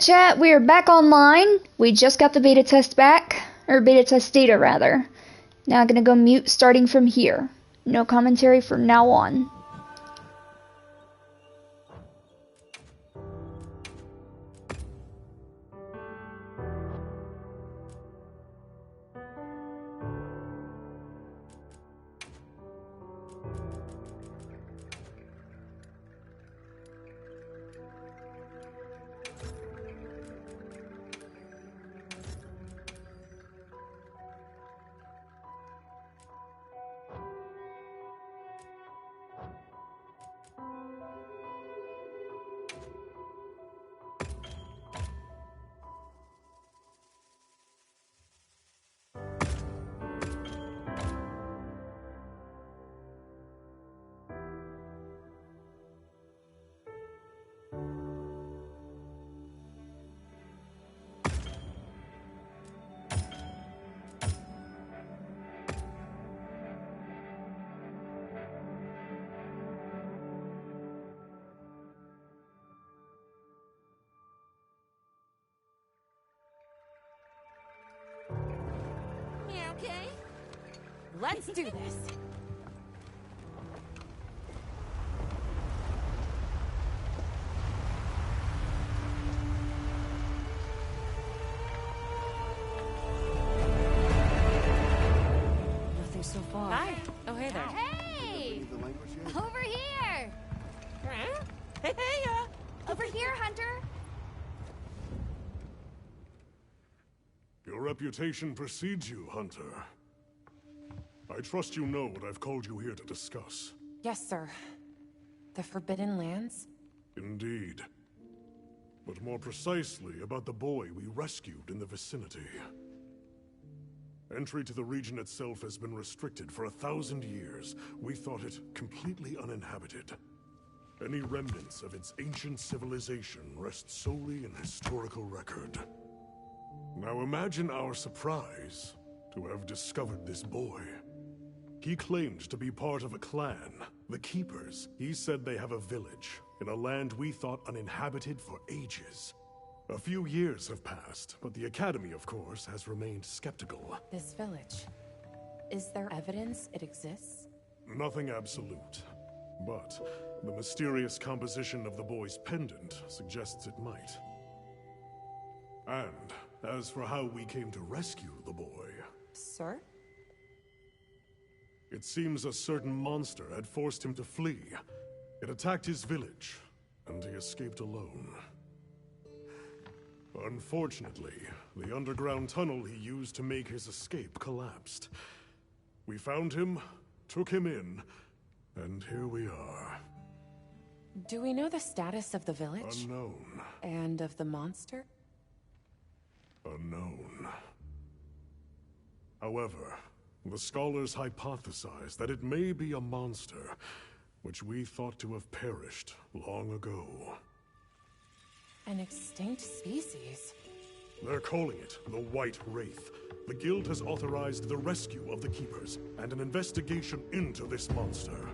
chat, we are back online. We just got the beta test back, or beta test data rather. Now I'm gonna go mute starting from here. No commentary from now on. Okay, let's do this. Nothing so far. Hi. Oh, hey there. Hey! Over here! Hey, Over here, Hunter! Your reputation precedes you, Hunter. I trust you know what I've called you here to discuss. Yes, sir. The Forbidden Lands? Indeed. But more precisely about the boy we rescued in the vicinity. Entry to the region itself has been restricted for 1,000 years. We thought it completely uninhabited. Any remnants of its ancient civilization rest solely in historical record. Now imagine our surprise to have discovered this boy. He claimed to be part of a clan, the Keepers. He said they have a village in a land we thought uninhabited for ages. A few years have passed, but the Academy, of course, has remained skeptical. This village. Is there evidence it exists? Nothing absolute, but the mysterious composition of the boy's pendant suggests it might. And as for how we came to rescue the boy... Sir? It seems a certain monster had forced him to flee. It attacked his village, and he escaped alone. Unfortunately, the underground tunnel he used to make his escape collapsed. We found him, took him in, and here we are. Do we know the status of the village? Unknown. And of the monster? Unknown. However, the scholars hypothesize that it may be a monster, which we thought to have perished long ago. An extinct species? They're calling it the White Wraith. The Guild has authorized the rescue of the Keepers and an investigation into this monster.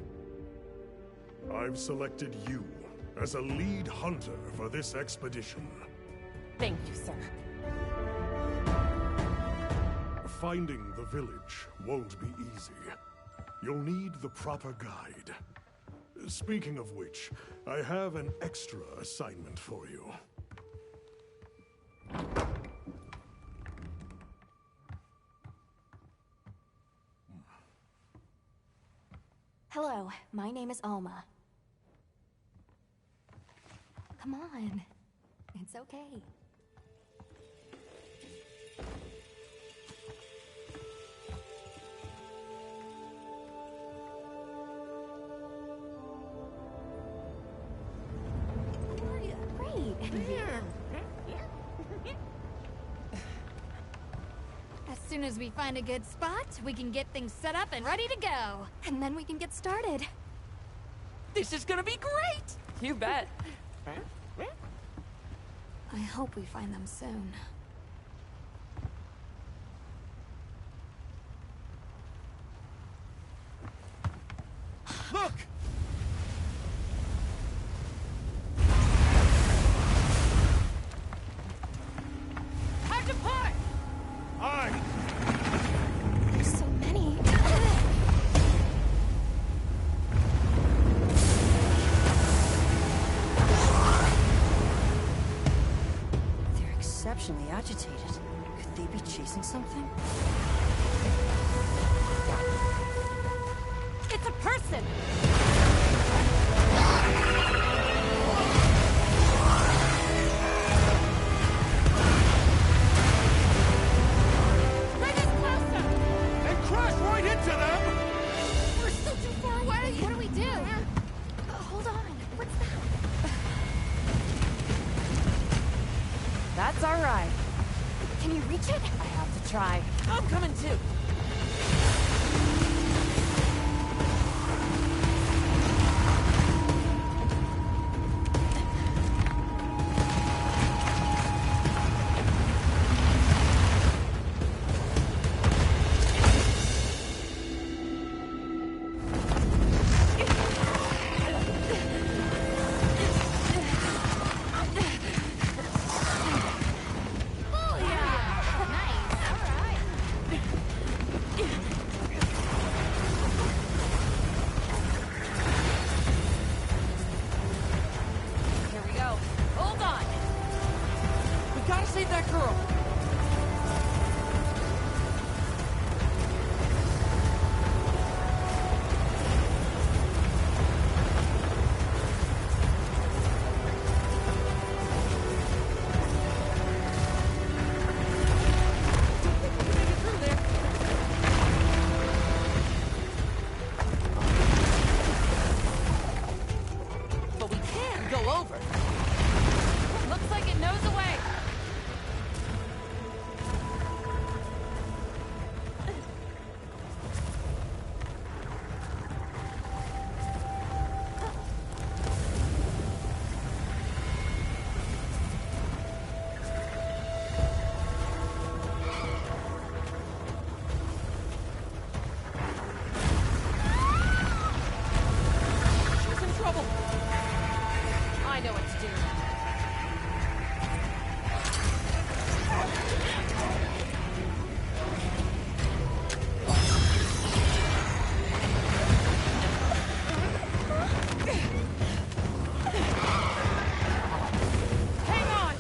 I've selected you as a lead hunter for this expedition. Thank you, sir. Finding the village won't be easy. You'll need the proper guide. Speaking of which, I have an extra assignment for you. Hello, my name is Alma. Come on. It's okay. As soon as we find a good spot, we can get things set up and ready to go. And then we can get started. This is gonna be great! You bet. I hope we find them soon. Look! exceptionally agitated. Could they be chasing something? It's a person! Bring us closer! And crash right into them! We're still too far away! What do we do? Hold on. What's that? That's all right. Can you reach it? I have to try. I'm coming too. Here we go. Hold on. We gotta save that girl. But we can go over. Looks like it knows a way. She's in trouble. I know what to do. Hang on!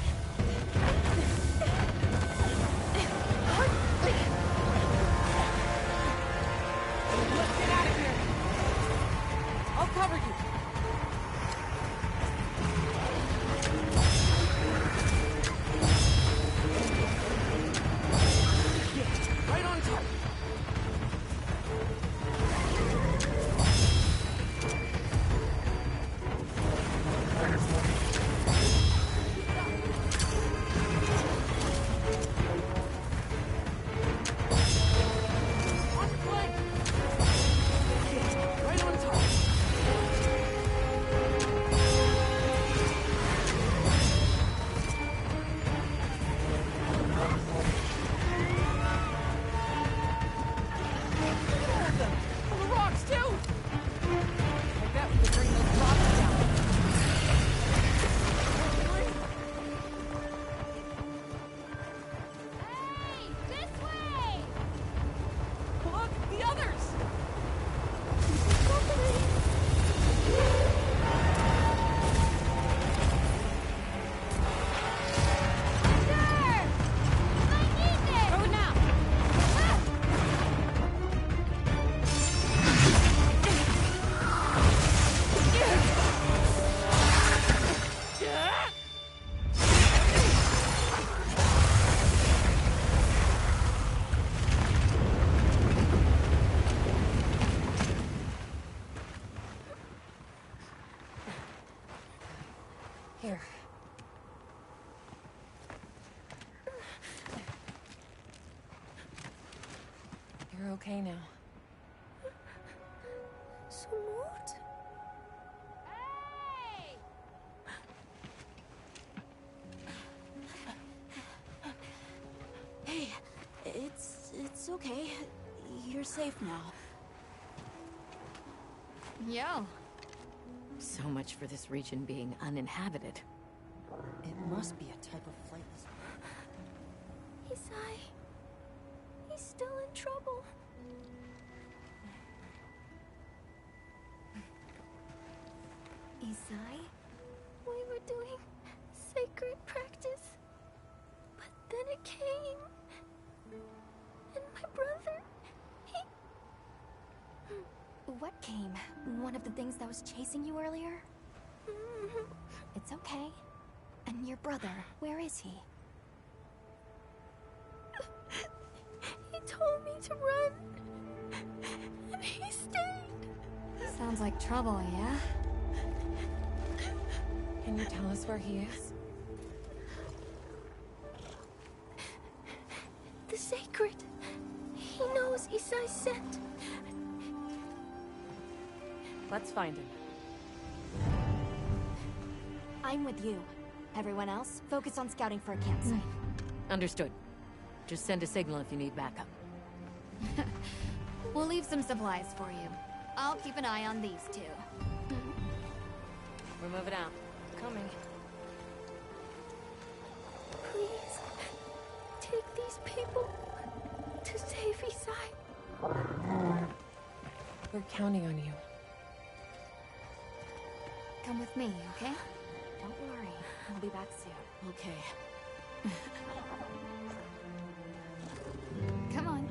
Let's get out of here. I'll cover you. Yeah, right on target. On the flank. Yeah, right on target. On the rocks too. I bet we could bring those rocks down. Hey! This way! Look, the others. Sure! I need this! Go now. Here. You're okay now. Smooth? Hey! Hey, it's okay. You're safe now. Yo. So much for this region being uninhabited. It must be a type of flightless. Isai. He's still in trouble. Isai? We were doing sacred practice. things that was chasing you earlier? It's okay. And your brother, where is he? He told me to run. And he stayed. Sounds like trouble, yeah? Can you tell us where he is? The sacred. He knows Isai sent. Let's find him. I'm with you. Everyone else, focus on scouting for a campsite. Understood. Just send a signal if you need backup. We'll leave some supplies for you. I'll keep an eye on these two. We're moving out. Coming. Please, take these people to save Isai. We're counting on you. Come with me, okay? Don't worry, I'll be back soon. Okay. Come on.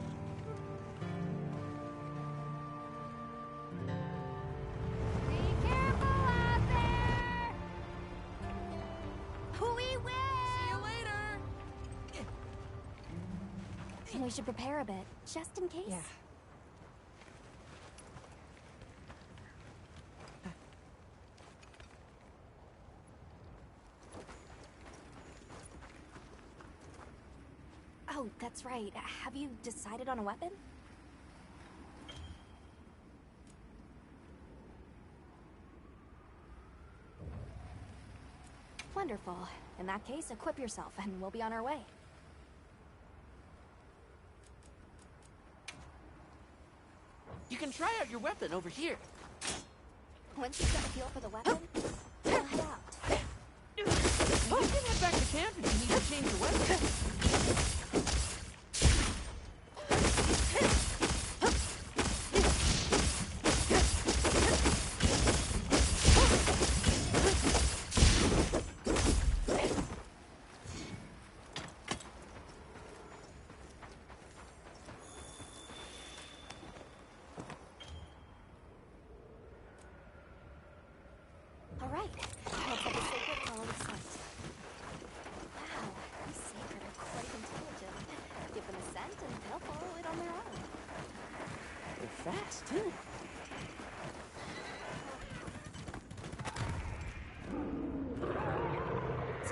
Be careful out there! We will! See you later! We should prepare a bit, just in case. Yeah. Oh, that's right. Have you decided on a weapon? Wonderful. In that case, equip yourself and we'll be on our way. You can try out your weapon over here. Once you've got a feel for the weapon, we'll head out. You can head back to camp if you need to change your weapon. All right. Let's let the sacred follow the scent. Wow, these sacred are quite intelligent. Give them a scent and they'll follow it on their own. They're fast, too.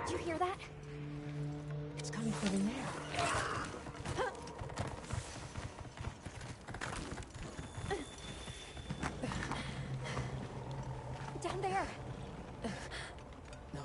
Did you hear that? It's coming from in there. Down there. No?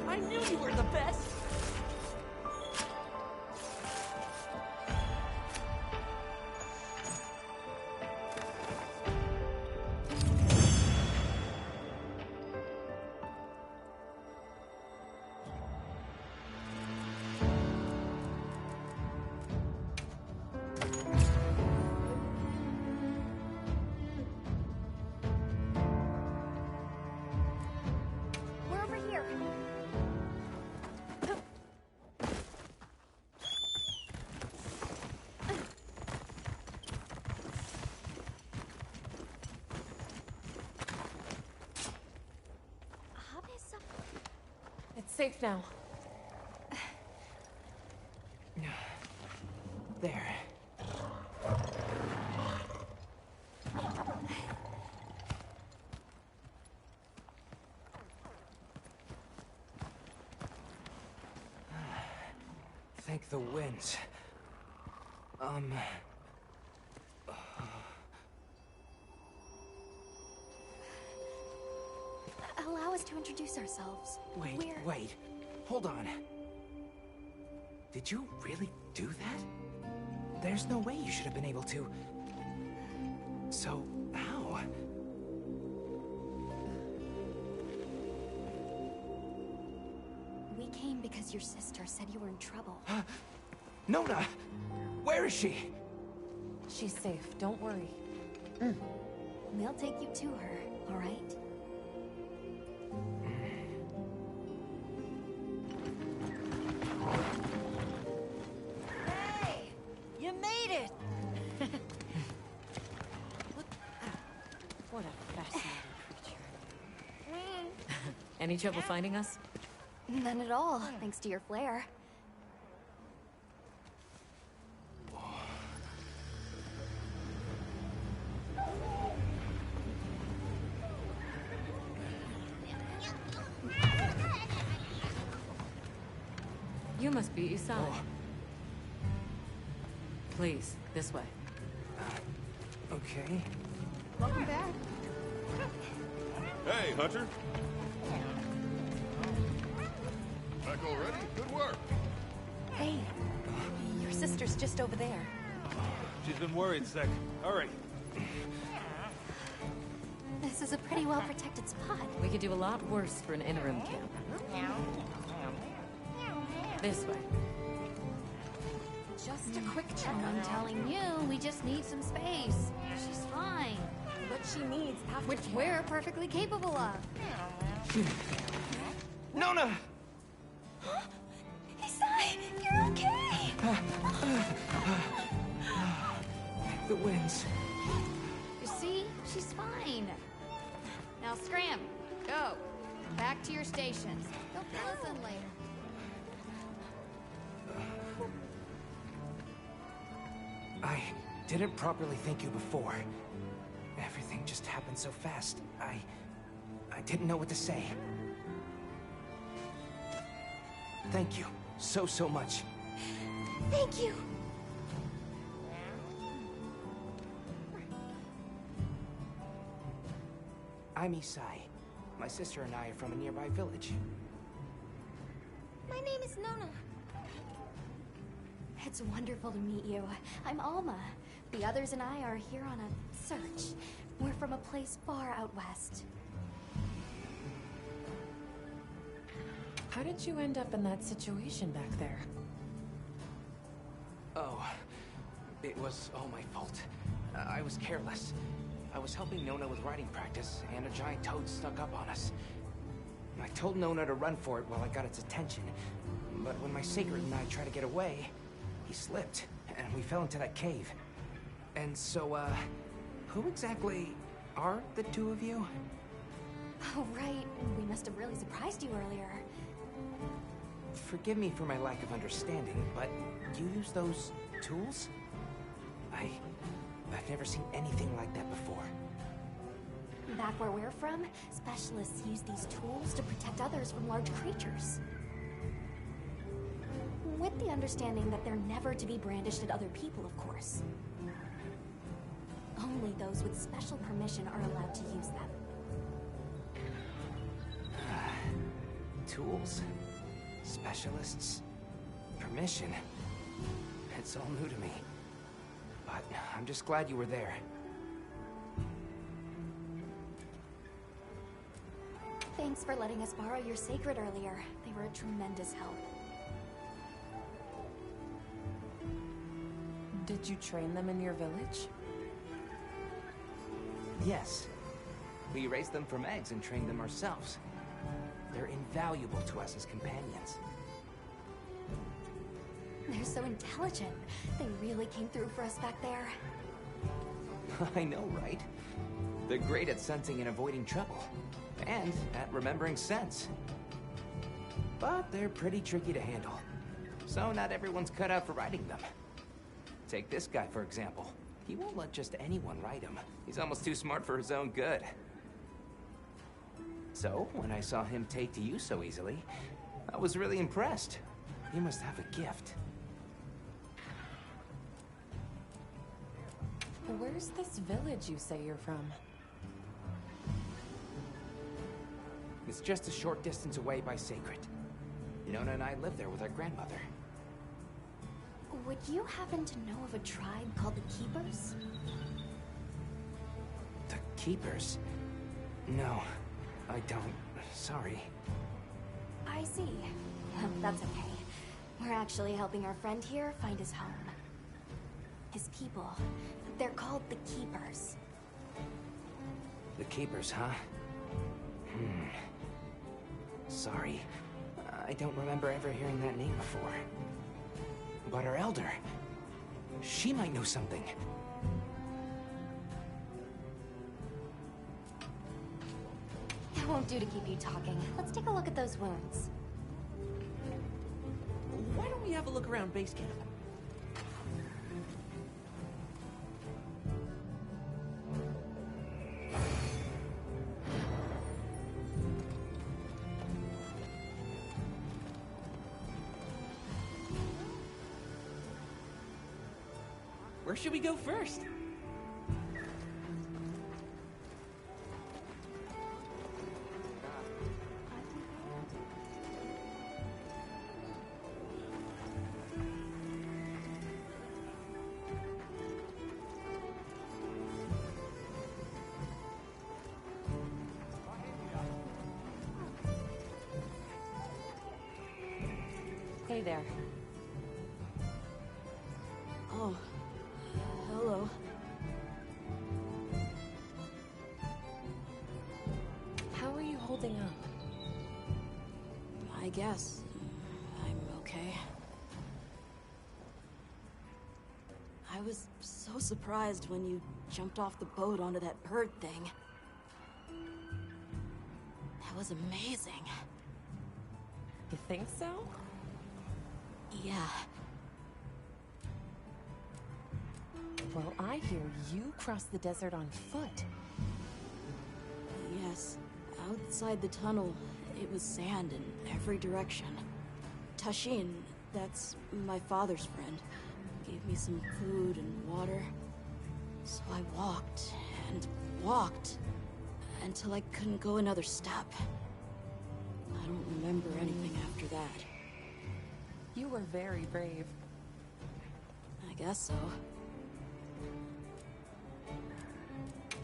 I knew you were the best! We're over here. It's safe now. There. Thank the winds. Allow us to introduce ourselves. Wait. Hold on. Did you really do that? There's no way you should have been able to. So, how? We came because your sister said you were in trouble. Nona! Where is she? She's safe, don't worry. We'll take you to her, all right? Hey! You made it! What a fascinating creature. Any trouble finding us? None at all, thanks to your flair. You must be Isai. Please, this way. Okay. Welcome back. Hey, Hunter. Back already? Good work. Hey, your sister's just over there. She's been worried, Sec. Hurry. This is a pretty well-protected spot. We could do a lot worse for an interim camp. This way. Just a quick check. I'm telling you, we just need some space. She's fine. What she needs after Which we're perfectly capable of. Nona! Isai, you're okay! The winds. You see? She's fine. Now scram. Go. Back to your stations. They'll fill us in later. I didn't properly thank you before. Everything just happened so fast. I didn't know what to say. Thank you so much. Thank you! I'm Isai. My sister and I are from a nearby village. My name is Nona. It's wonderful to meet you. I'm Alma. The others and I are here on a search. We're from a place far out west. How did you end up in that situation back there? Oh, it was all my fault. I was careless. I was helping Nona with riding practice, and a giant toad snuck up on us. I told Nona to run for it while I got its attention, but when my sacred and I tried to get away, he slipped, and we fell into that cave. And so, who exactly are the two of you? Oh, right. We must have really surprised you earlier. Forgive me for my lack of understanding, but you use those tools? I've never seen anything like that before. Back where we're from, specialists use these tools to protect others from large creatures. With the understanding that they're never to be brandished at other people, of course. Only those with special permission are allowed to use them. Tools. Specialists. Permission. It's all new to me. But I'm just glad you were there. Thanks for letting us borrow your sacred earlier. They were a tremendous help. Did you train them in your village? Yes. We raised them from eggs and trained them ourselves. They're invaluable to us as companions. They're so intelligent. They really came through for us back there. I know, right? They're great at sensing and avoiding trouble. And at remembering scents. But they're pretty tricky to handle. So not everyone's cut out for riding them. Take this guy, for example. He won't let just anyone ride him. He's almost too smart for his own good. So, when I saw him take to you so easily, I was really impressed. You must have a gift. Where's this village you say you're from? It's just a short distance away by Sacred. Nona and I live there with our grandmother. Would you happen to know of a tribe called the Keepers? The Keepers? No, I don't. Sorry. I see. That's okay. We're actually helping our friend here find his home. His people. They're called the Keepers. The Keepers, huh? Sorry. I don't remember ever hearing that name before. But our elder... she might know something. It won't do to keep you talking. Let's take a look at those wounds. Why don't we have a look around base camp? Where should we go first? Hey there. Oh, hello. How are you holding up? I guess I'm okay. I was so surprised when you jumped off the boat onto that bird thing. That was amazing. You think so? Yeah. Well, I hear you crossed the desert on foot. Yes. Outside the tunnel, it was sand in every direction. Tashin, that's my father's friend, gave me some food and water. So I walked and walked until I couldn't go another step. I don't remember anything after that. You were very brave. I guess so.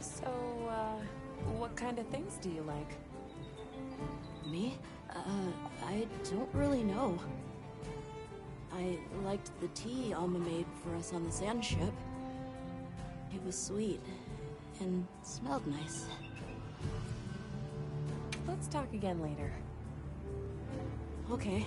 So, what kind of things do you like? Me? I don't really know. I liked the tea Alma made for us on the sand ship. It was sweet and smelled nice. Let's talk again later. Okay.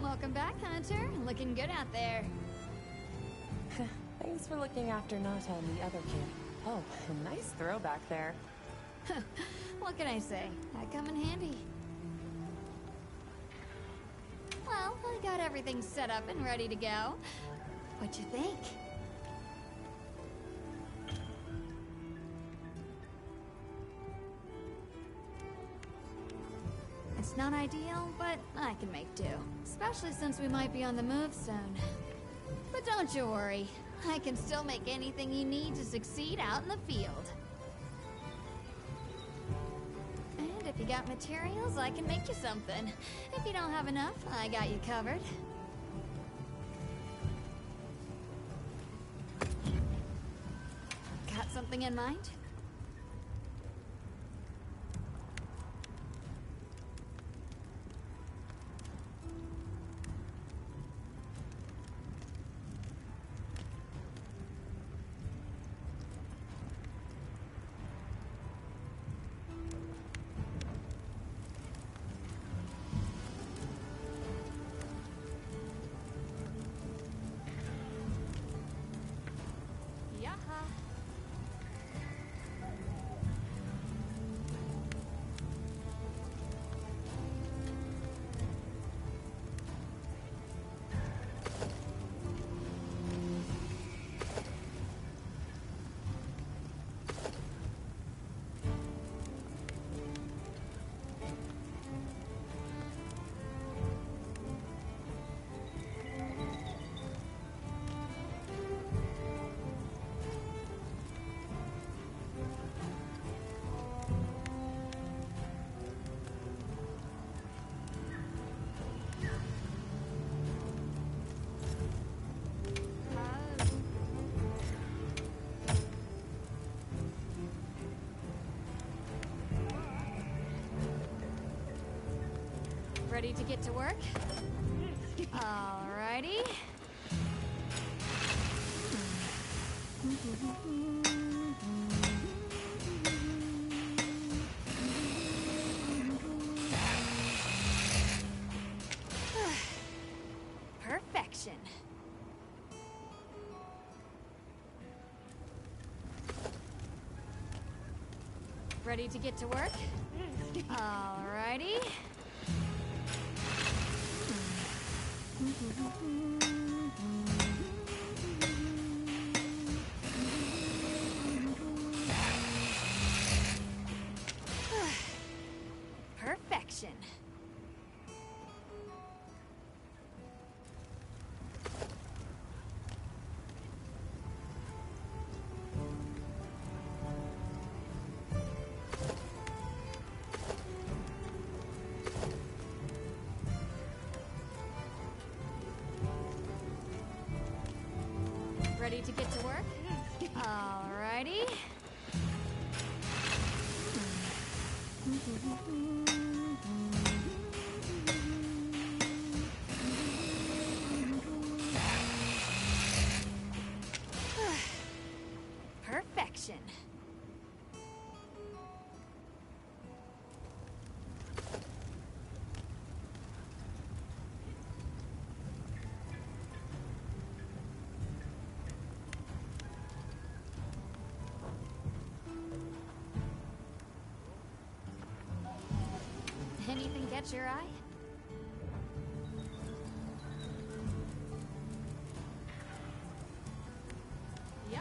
Welcome back, Hunter. Looking good out there. Thanks for looking after Nata and the other kid. Oh, a nice throw back there. What can I say? I come in handy. Well, I got everything set up and ready to go. What'd you think? It's not ideal, but I can make do. Especially since we might be on the move soon. But don't you worry. I can still make anything you need to succeed out in the field. And if you got materials, I can make you something. If you don't have enough, I got you covered. Got something in mind? Ready to get to work? Alrighty. Perfection. Ready to get to work? Alrighty. Perfection. Ready to get to work? Alrighty. Perfection. Anything catch your eye? Yaha.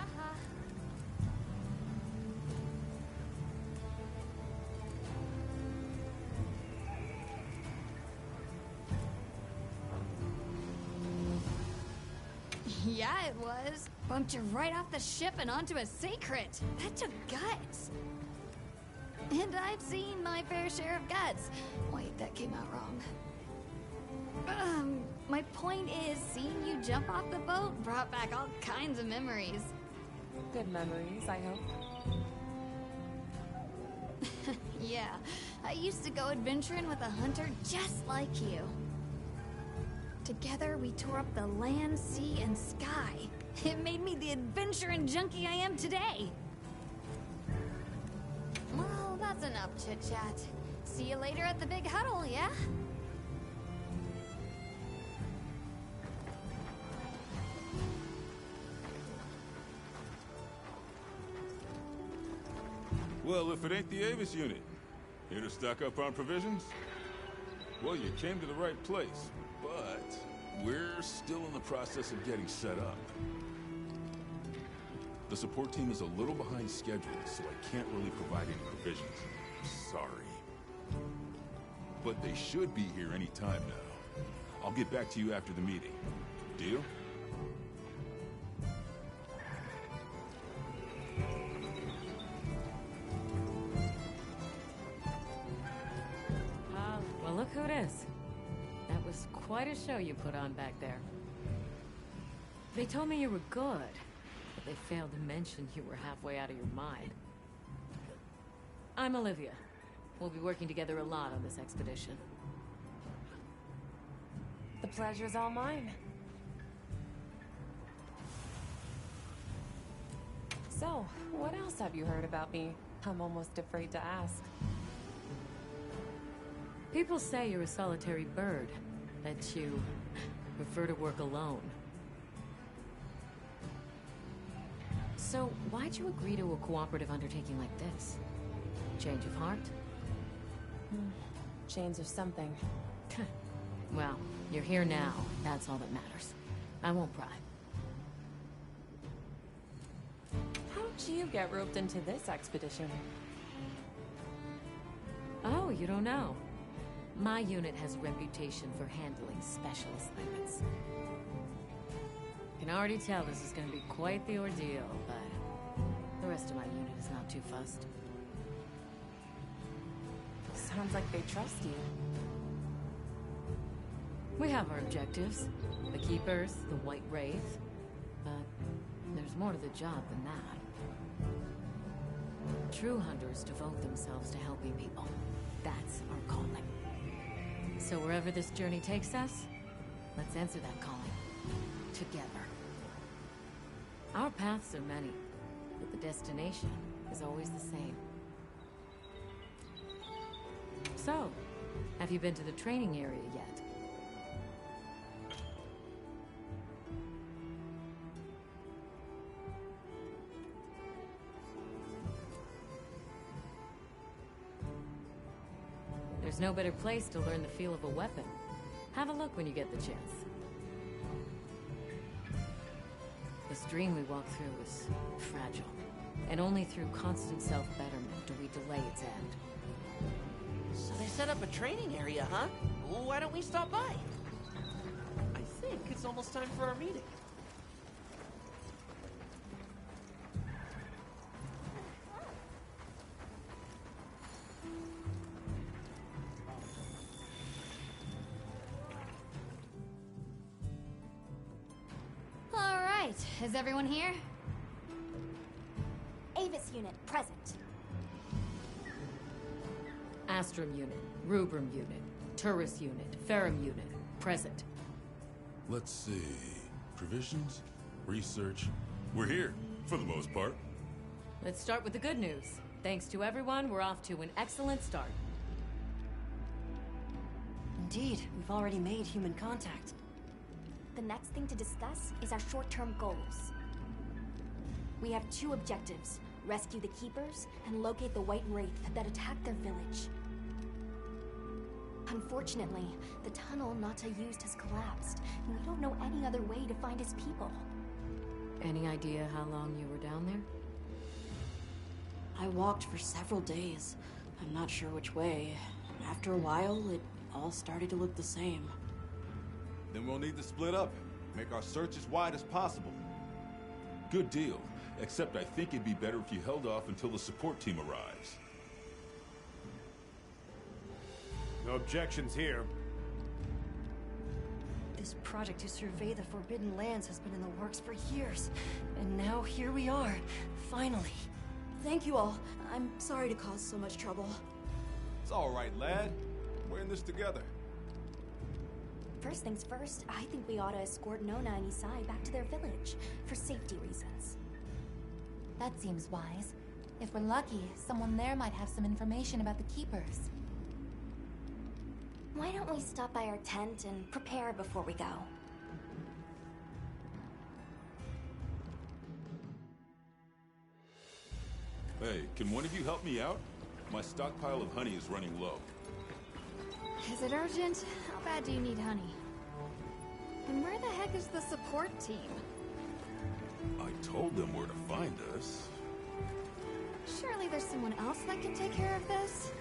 Yeah, it was. Bumped you right off the ship and onto a secret. That took guts. And I've seen my fair share of guts. Wait, that came out wrong. My point is, seeing you jump off the boat brought back all kinds of memories. Good memories, I hope. Yeah, I used to go adventuring with a hunter just like you. Together, we tore up the land, sea, and sky. It made me the adventuring junkie I am today. Well, that's enough chit-chat. See you later at the big huddle, yeah? Well, if it ain't the Avis unit, here to stock up on provisions? Well, you came to the right place, but we're still in the process of getting set up. The support team is a little behind schedule, so I can't really provide any provisions. Sorry. But they should be here any time now. I'll get back to you after the meeting. Deal? quite a show you put on back there. They told me you were good, but they failed to mention you were halfway out of your mind. I'm Olivia. We'll be working together a lot on this expedition. The pleasure's all mine. So, what else have you heard about me? I'm almost afraid to ask. People say you're a solitary bird, that you prefer to work alone. So, why'd you agree to a cooperative undertaking like this? Change of heart? Change of something. Well, you're here now. That's all that matters. I won't pry. How'd you get roped into this expedition? Oh, you don't know? My unit has a reputation for handling special assignments. I can already tell this is going to be quite the ordeal, but the rest of my unit is not too fussed. Sounds like they trust you. We have our objectives. The Keepers, the White Wraith. But there's more to the job than that. True hunters devote themselves to helping people. That's our calling. So wherever this journey takes us, let's answer that calling. Together. Our paths are many, but the destination is always the same. So, have you been to the training area yet? There's no better place to learn the feel of a weapon. Have a look when you get the chance. The stream we walk through is fragile, and only through constant self-betterment do we delay its end. So they set up a training area, huh? Why don't we stop by? I think it's almost time for our meeting. Is everyone here? Avis unit, present. Astrum unit, Rubrum unit, Turris unit, Ferrum unit, present. Let's see. Provisions? Research? We're here, for the most part. Let's start with the good news. Thanks to everyone, we're off to an excellent start. Indeed, we've already made human contact. The next thing to discuss is our short-term goals. We have two objectives: rescue the Keepers and locate the White Wraith that attacked their village. Unfortunately, the tunnel Nata used has collapsed, and we don't know any other way to find his people. Any idea how long you were down there? I walked for several days. I'm not sure which way. After a while, it all started to look the same. Then we'll need to split up. Make our search as wide as possible. Good deal. Except I think it'd be better if you held off until the support team arrives. No objections here. This project to survey the Forbidden Lands has been in the works for years. And now here we are, finally. Thank you all. I'm sorry to cause so much trouble. It's all right, lad. We're in this together. First things first, I think we ought to escort Nona and Isai back to their village, for safety reasons. That seems wise. If we're lucky, someone there might have some information about the Keepers. Why don't we stop by our tent and prepare before we go? Hey, can one of you help me out? My stockpile of honey is running low. Is it urgent? How bad do you need honey? And where the heck is the support team? I told them where to find us. Surely there's someone else that can take care of this?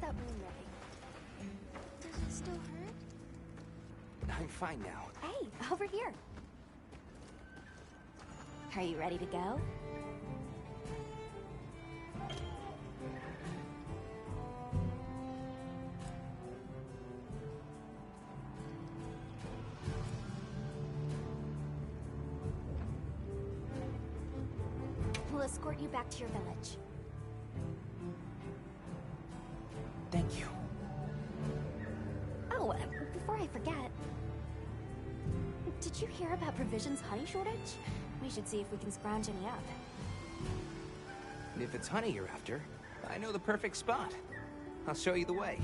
that wound, Ray? Does it still hurt? I'm fine now. Hey, over here. Are you ready to go? We'll escort you back to your village. Thank you. Oh, before I forget, did you hear about Provision's honey shortage? We should see if we can scrounge any up. If it's honey you're after, I know the perfect spot. I'll show you the way.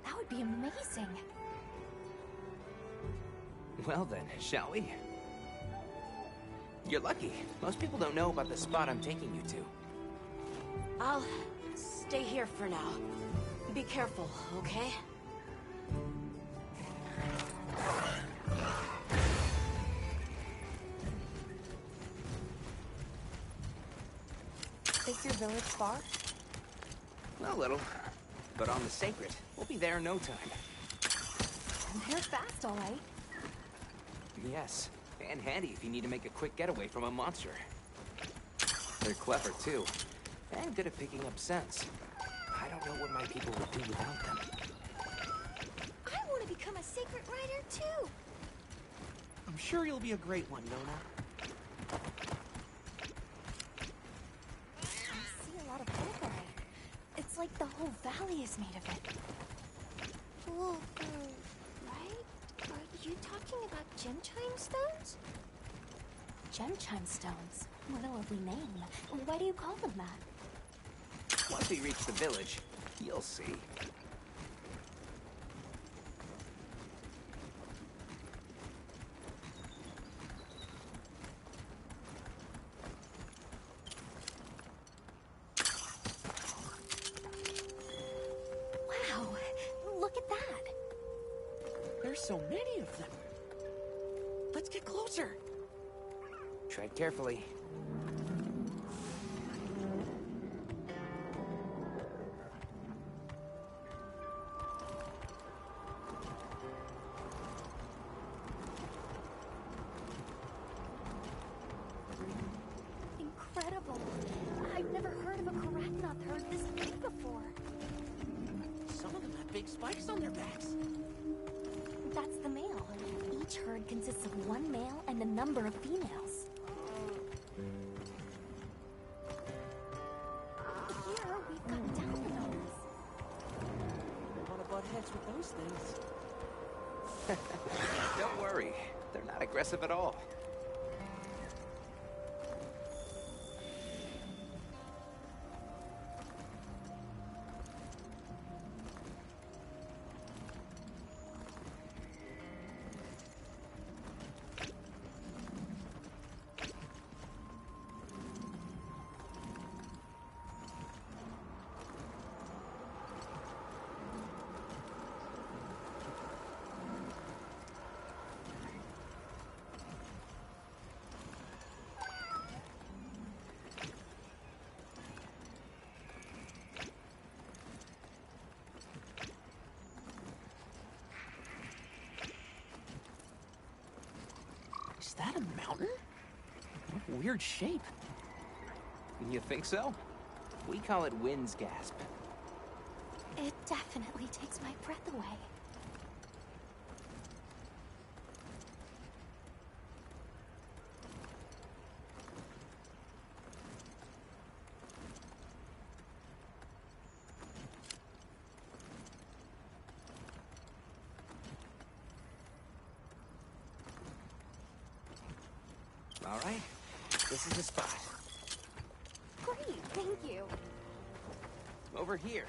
That would be amazing. Well then, shall we? You're lucky. Most people don't know about the spot I'm taking you to. I'll stay here for now. Be careful, okay? Is your village far? A little. But on the sacred, we'll be there in no time. They're fast, all right. Yes, and handy if you need to make a quick getaway from a monster. They're clever, too, and good at picking up scents. I don't know what my people would do without them. I want to become a sacred rider, too. I'm sure you'll be a great one, Nona. I see a lot of bullfrog. It's like the whole valley is made of it. Bullfrog, right? Are you talking about gem chime stones? Gem chime stones? What a lovely name. Why do you call them that? Once we reach the village, you'll see. Wow, look at that. There's so many of them. Let's get closer. Tread carefully. Incredible. I've never heard of a Karagnoth herd this big before. Some of them have big spikes on their backs. That's the male. Each herd consists of one male and a number of females. Here we've got Dalmatians. I want to butt heads with those things. Don't worry, they're not aggressive at all. Is that a mountain? What weird shape. You think so? We call it Wind's Gasp. It definitely takes my breath away. All right, this is the spot. Great, thank you. Over here.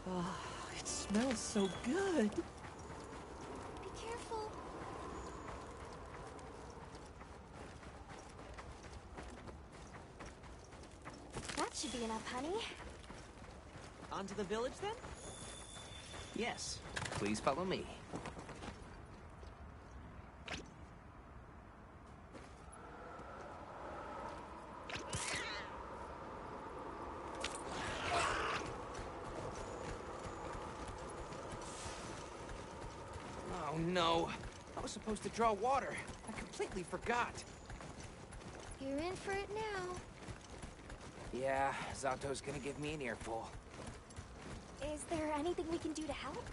Ah, it smells so good. Be careful. That should be enough, honey. On to the village, then? Yes, please follow me. no. I was supposed to draw water. I completely forgot. You're in for it now. Yeah, Zato's gonna give me an earful. Is there anything we can do to help?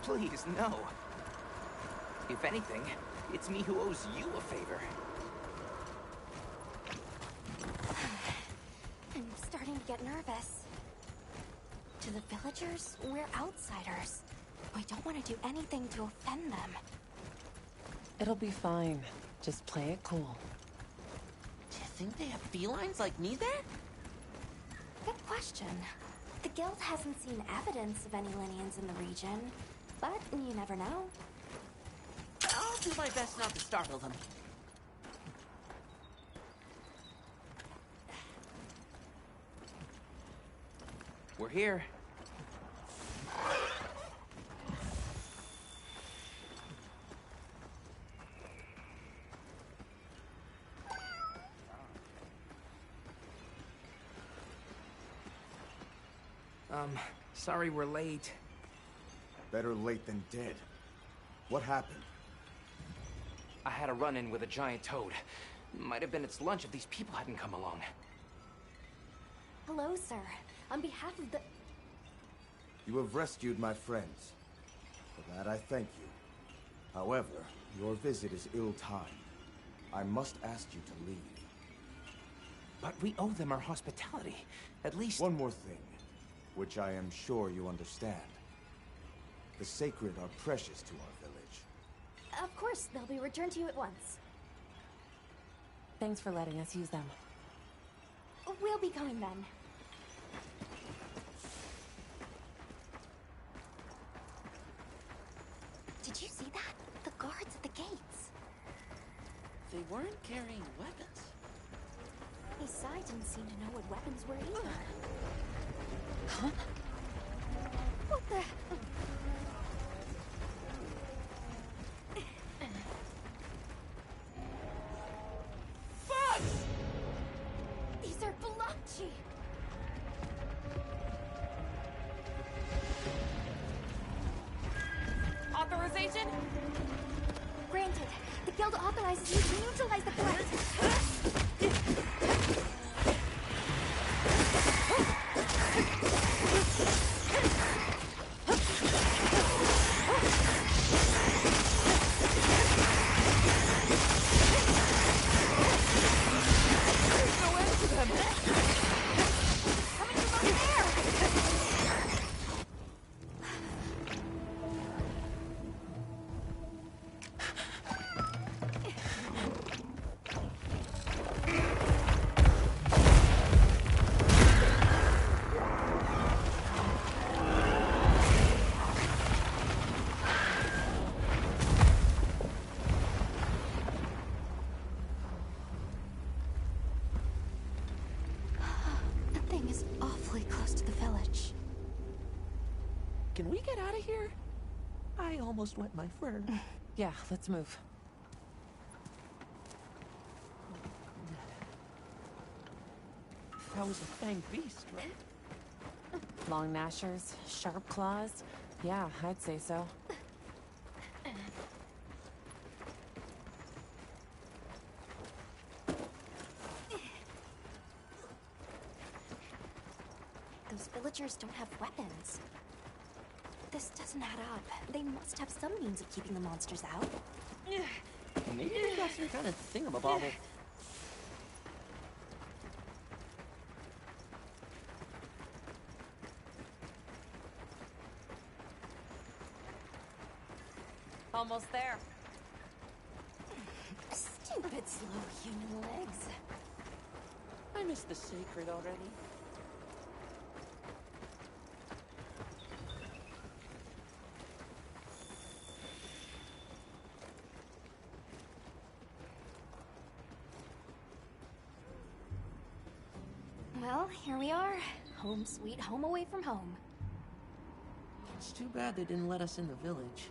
Please, no. If anything, it's me who owes you a favor. I'm starting to get nervous. To the villagers, we're outsiders. We don't want to do anything to offend them. It'll be fine. Just play it cool. Do you think they have felines like me there? Good question. The guild hasn't seen evidence of any Lineans in the region, but you never know. I'll do my best not to startle them. We're here. Sorry we're late. Better late than dead. What happened? I had a run-in with a giant toad. Might have been its lunch if these people hadn't come along. Hello, sir. On behalf of the... You have rescued my friends. For that I thank you. However, your visit is ill-timed. I must ask you to leave. But we owe them our hospitality. At least... One more thing, which I am sure you understand. The sacred are precious to our village. Of course, they'll be returned to you at once. Thanks for letting us use them. We'll be going then. Did you see that? The guards at the gates. They weren't carrying weapons. Isai didn't seem to know what weapons were either. Huh? What the... Fox! These are Balachi! Authorization? Granted, the guild authorizes you to neutralize the threat. Can we get out of here? I almost wet my fur. Yeah, let's move. That was a fanged beast, right? Long gnashers, sharp claws. Yeah, I'd say so. Those villagers don't have weapons. This doesn't add up. They must have some means of keeping the monsters out. Maybe they got some kind of thingamabobble. Almost there. Stupid slow human legs. I missed the sacred already. Well, here we are. Home sweet home away from home. It's too bad they didn't let us in the village.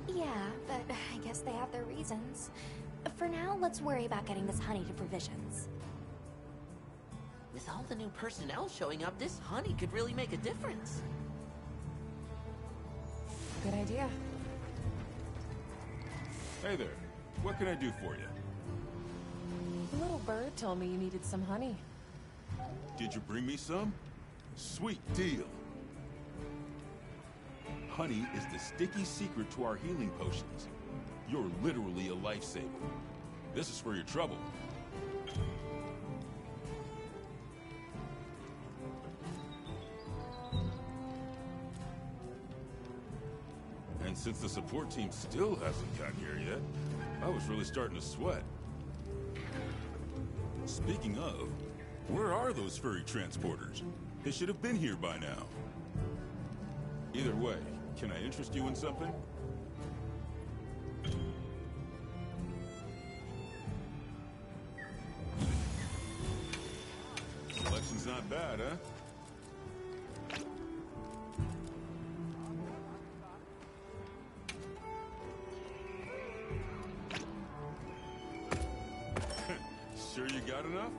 Yeah, but I guess they have their reasons. For now, let's worry about getting this honey to provisions. With all the new personnel showing up, this honey could really make a difference. Good idea. Hey there. What can I do for you? The little bird told me you needed some honey. Did you bring me some? Sweet deal. Honey is the sticky secret to our healing potions. You're literally a lifesaver. This is for your trouble. And since the support team still hasn't gotten here yet, I was really starting to sweat. Speaking of, where are those furry transporters? They should have been here by now. Either way, can I interest you in something? Selection's not bad, huh? Sure you got enough?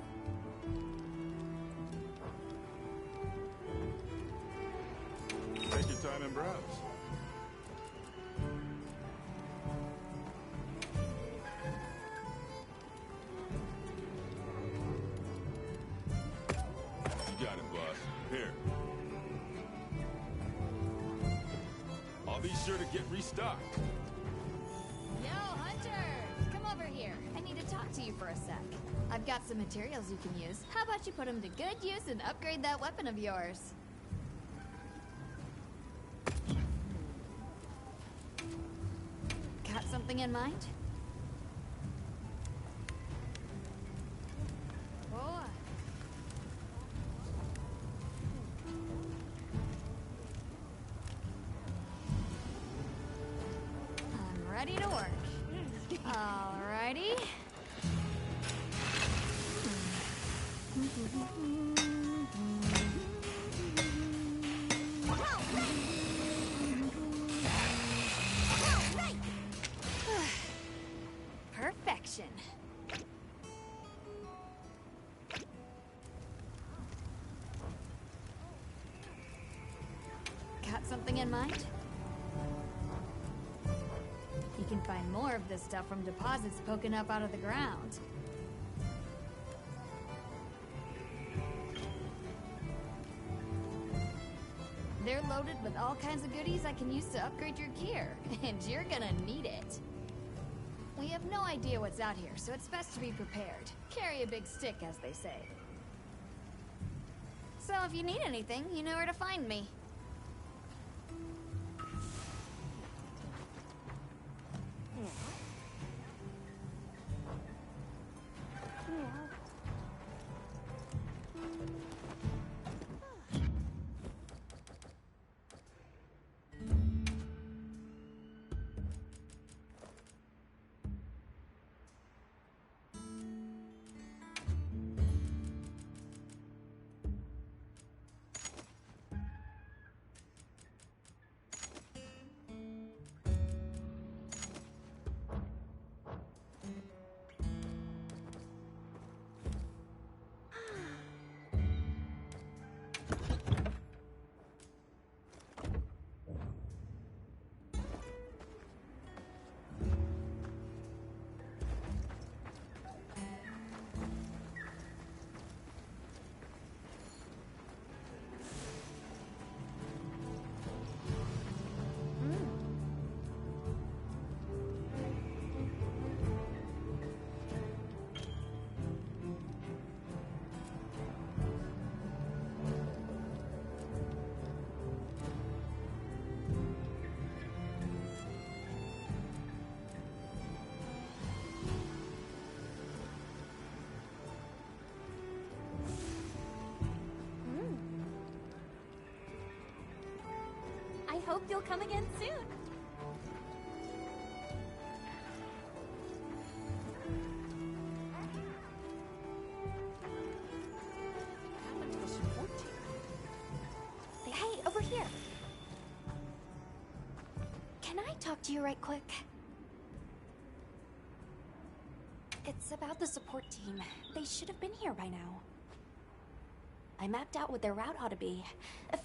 Take your time and browse. You got it, boss. Here. I'll be sure to get restocked. Yo, Hunter! Come over here. I need to talk to you for a sec. I've got some materials you can use. How about you put them to good use and upgrade that weapon of yours? Got something in mind? Oh. I'm ready to work. Alrighty. Perfection. Got something in mind? You can find more of this stuff from deposits poking up out of the ground. They're loaded with all kinds of goodies I can use to upgrade your gear, and you're gonna need it. We have no idea what's out here, so it's best to be prepared. Carry a big stick, as they say. So if you need anything, you know where to find me. I hope you'll come again soon. Hey, over here. Can I talk to you right quick? It's about the support team. They should have been here by now. I mapped out what their route ought to be.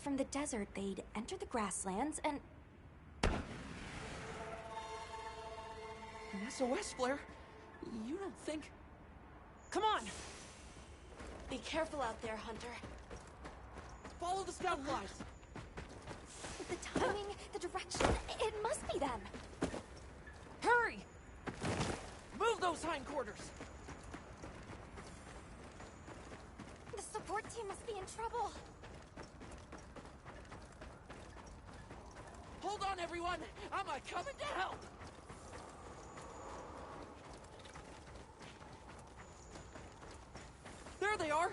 From the desert, they'd enter the grasslands and... An SOS flare? You don't think... Come on! Be careful out there, Hunter. Follow the scout flies! The timing, the direction, it must be them. Hurry! Move those hindquarters! The support team must be in trouble. Hold on, everyone! I'm coming to help! There they are!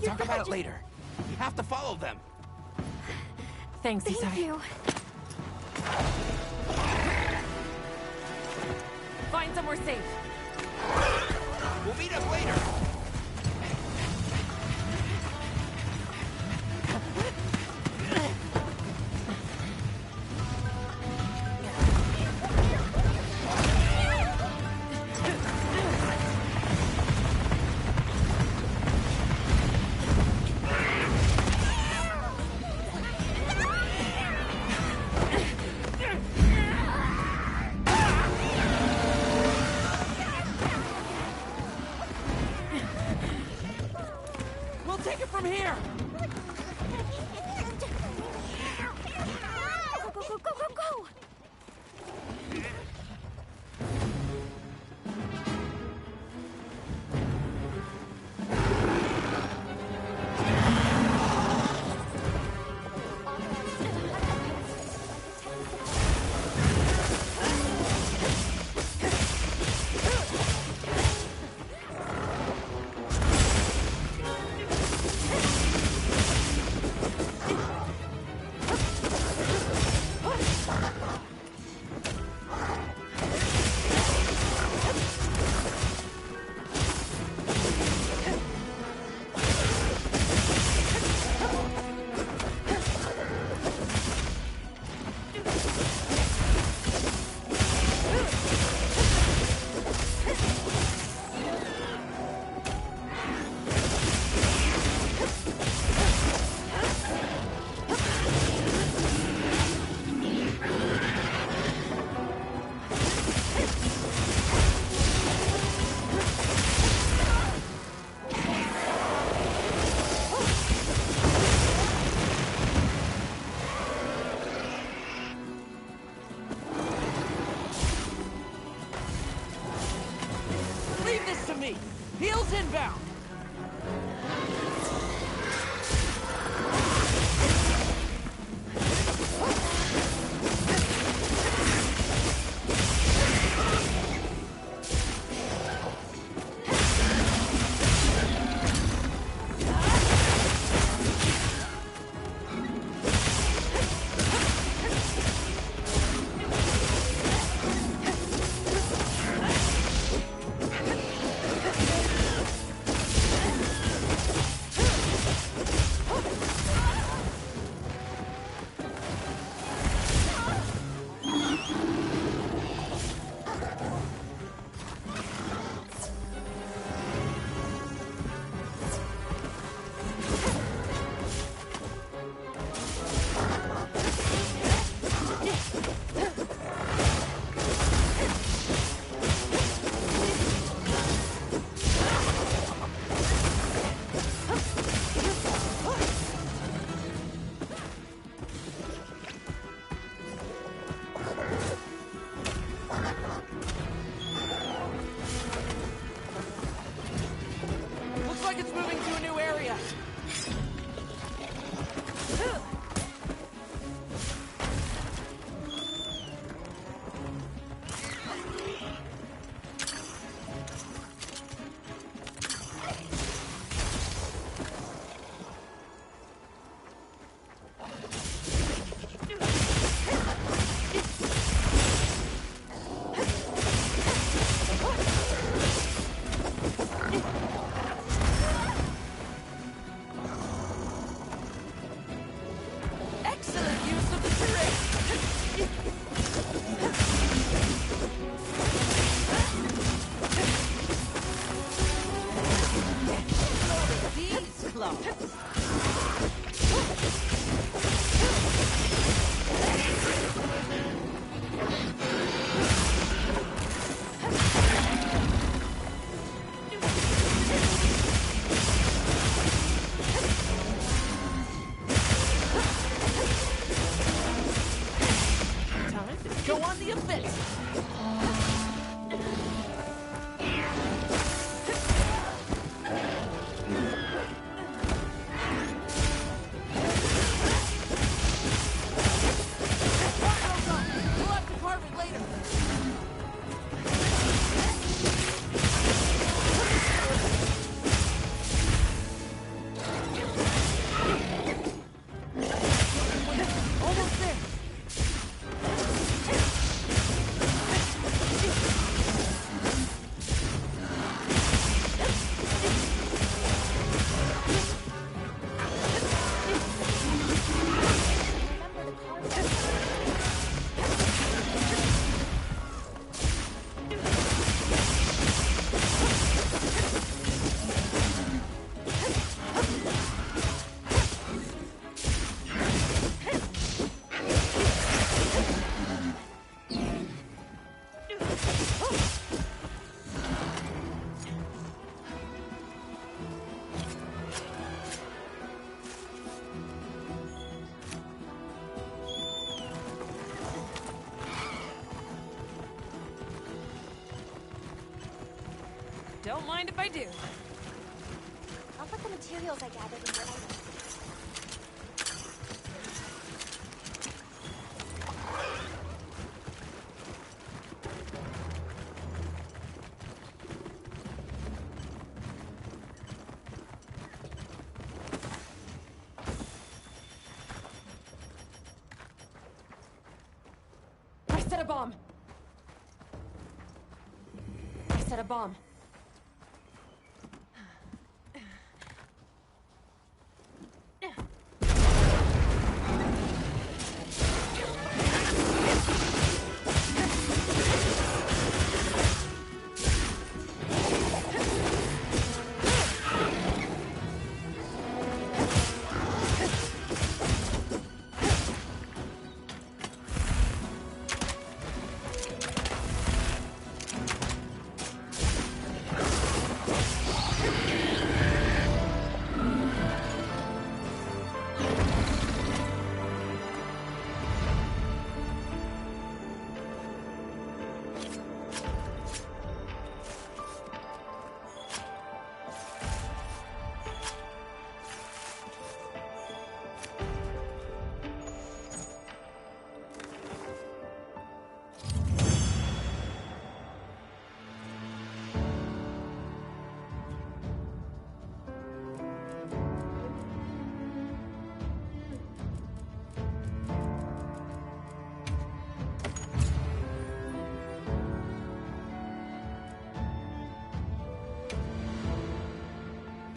Talk about it later. We have to follow them. Thanks, Isai. Thank you. Find somewhere safe. We'll meet up later. like it's moving to a new area. Excellent use of the terrain. These clubs. Time to go on the offensive. We'll have to carve it later. Almost there. Don't mind if I do. I'll put the materials I gathered in your items. I set a bomb. I set a bomb.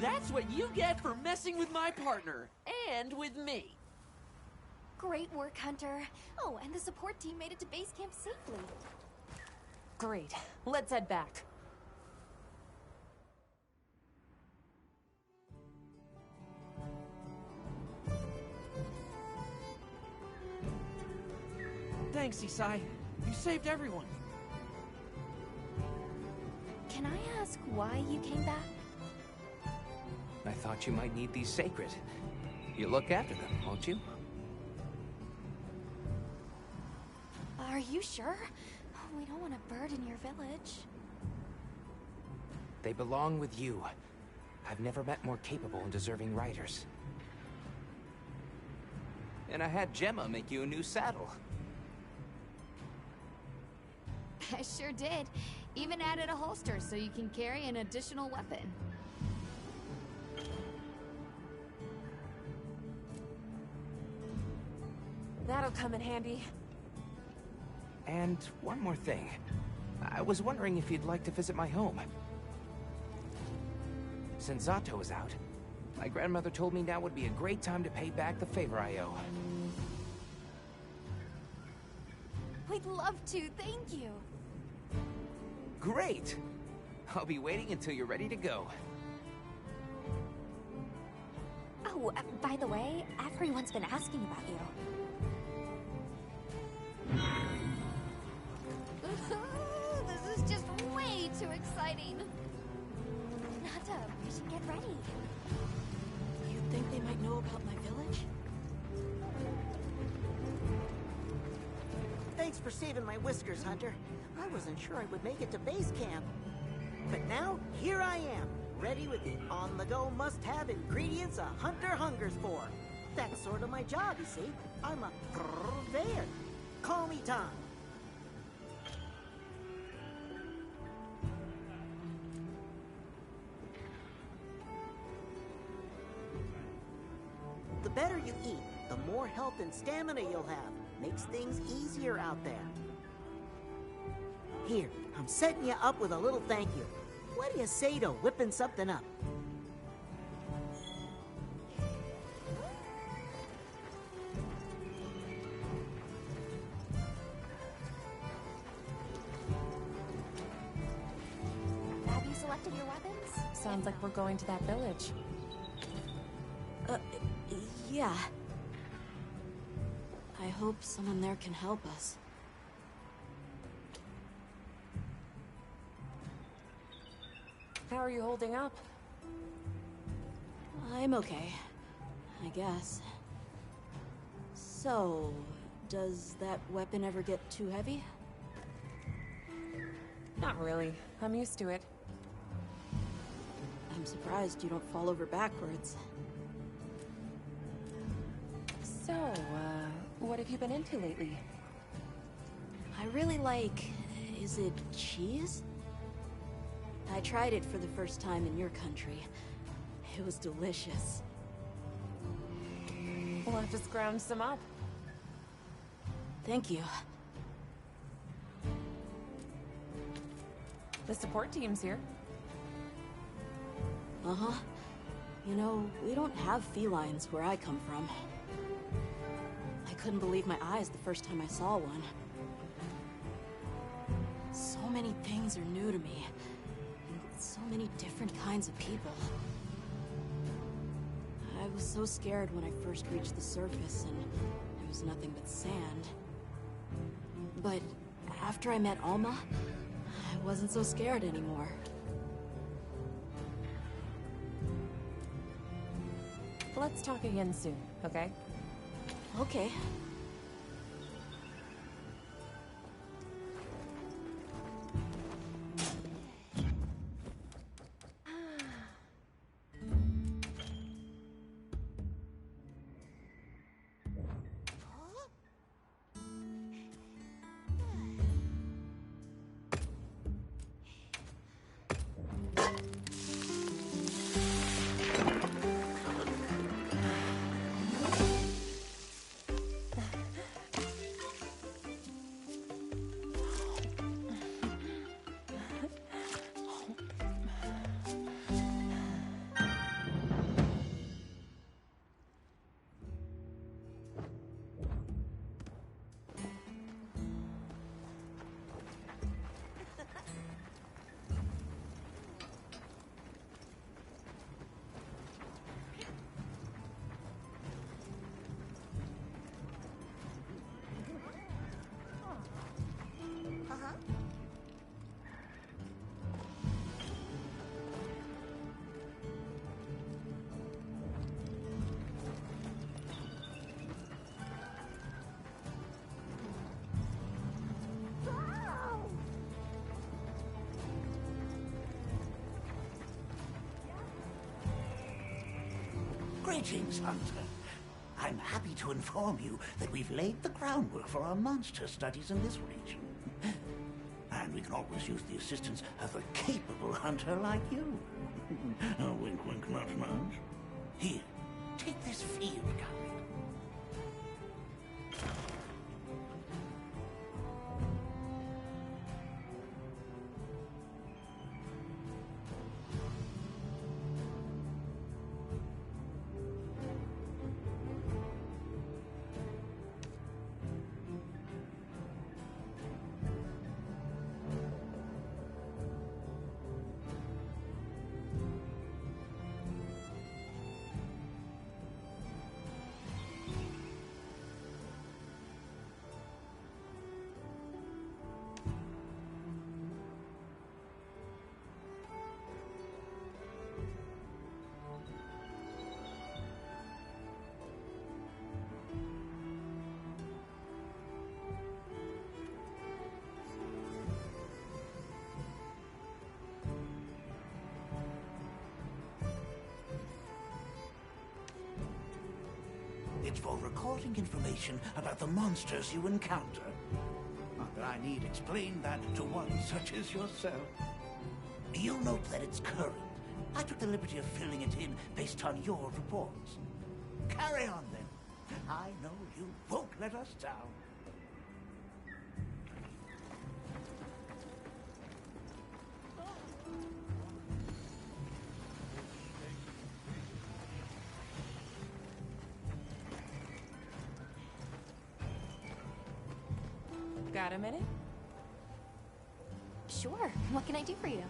That's what you get for messing with my partner. And with me. Great work, Hunter. Oh, and the support team made it to base camp safely. Great. Let's head back. Thanks, Isai. You saved everyone. Can I ask why you came back? I thought you might need these sacred. You look after them, won't you? Are you sure? We don't want to burden your village. They belong with you. I've never met more capable and deserving riders. And I had Gemma make you a new saddle. I sure did. Even added a holster so you can carry an additional weapon. That'll come in handy. And one more thing. I was wondering if you'd like to visit my home. Since Zato is out, my grandmother told me now would be a great time to pay back the favor I owe. We'd love to, thank you. Great! I'll be waiting until you're ready to go. Oh, by the way, everyone's been asking about you. This is just way too exciting. Nata, we should get ready. You think they might know about my village? Thanks for saving my whiskers, Hunter. I wasn't sure I would make it to base camp. But now, here I am, ready with the on-the-go must-have ingredients a hunter hungers for. That's sort of my job, you see. I'm a purveyor. Call me Tom. The better you eat, the more health and stamina you'll have. Makes things easier out there. Here, I'm setting you up with a little thank you. What do you say to whipping something up? Have you selected your weapons? Sounds like we're going to that village. Yeah. I hope someone there can help us. How are you holding up? I'm okay, I guess. So, does that weapon ever get too heavy? Not really. I'm used to it. I'm surprised you don't fall over backwards. So, what have you been into lately? I really like... is it cheese? I tried it for the first time in your country. It was delicious. We'll have to scrounge some up. Thank you. The support team's here. Uh-huh. You know, we don't have felines where I come from. I couldn't believe my eyes the first time I saw one. So many things are new to me. And so many different kinds of people. I was so scared when I first reached the surface and there was nothing but sand. But after I met Alma, I wasn't so scared anymore. Let's talk again soon, okay? Okay. Greetings, Hunter. I'm happy to inform you that we've laid the groundwork for our monster studies in this region. And we can always use the assistance of a capable hunter like you. Wink, wink, nudge, nudge. Here, take this field guide. It's for recording information about the monsters you encounter. Not that I need explain that to one such as yourself. You'll note that it's current. I took the liberty of filling it in based on your reports. Carry on, then. I know you won't let us down. Got a minute? Sure. What can I do for you?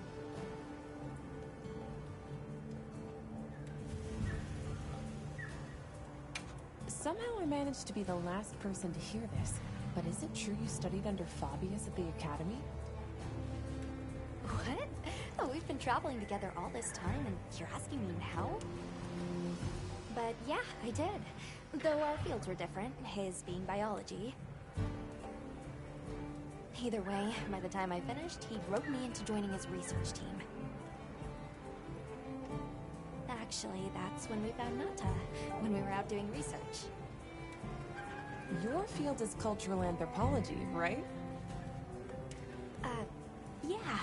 Somehow I managed to be the last person to hear this, but is it true you studied under Fabius at the Academy? What? Oh, we've been traveling together all this time, and you're asking me now? But yeah, I did. Though our fields were different, his being biology. Either way, by the time I finished, he roped me into joining his research team. Actually, that's when we found Nata, when we were out doing research. Your field is cultural anthropology, right? Yeah.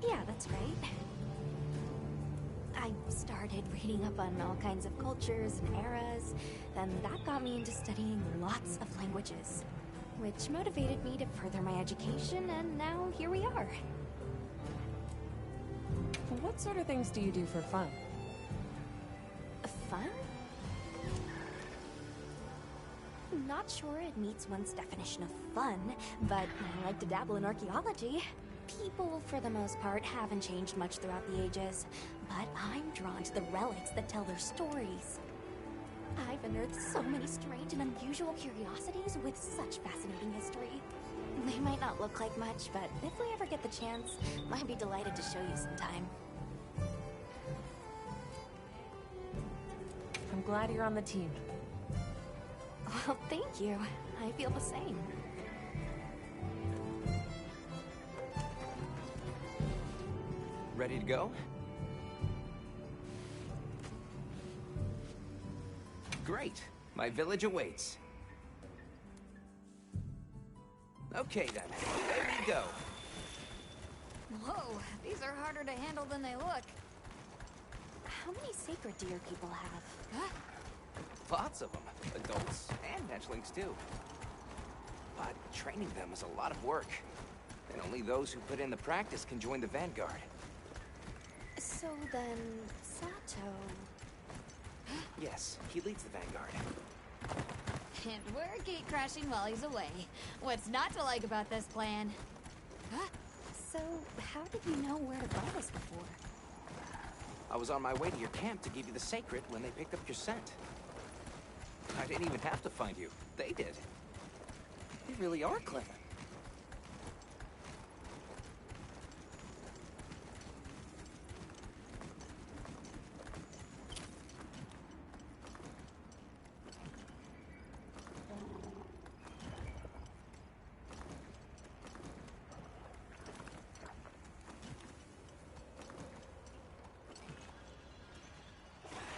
Yeah, that's right. I started reading up on all kinds of cultures and eras, then that got me into studying lots of languages, which motivated me to further my education, and now here we are. What sort of things do you do for fun? Fun? Not sure it meets one's definition of fun, but I like to dabble in archaeology. People, for the most part, haven't changed much throughout the ages, but I'm drawn to the relics that tell their stories. I've unearthed so many strange and unusual curiosities with such fascinating history. They might not look like much, but if we ever get the chance, I'd be delighted to show you sometime. I'm glad you're on the team. Well, thank you. I feel the same. Ready to go? Great. My village awaits. Okay then, there we go. Whoa, these are harder to handle than they look. How many sacred deer people have? Huh? Lots of them. Adults and hatchlings too. But training them is a lot of work. And only those who put in the practice can join the Vanguard. So then, Sato... Yes, he leads the Vanguard. And we're gate crashing while he's away. What's not to like about this plan? Huh? So, how did you know where to find us before? I was on my way to your camp to give you the sacred when they picked up your scent. I didn't even have to find you. They did. You really are clever.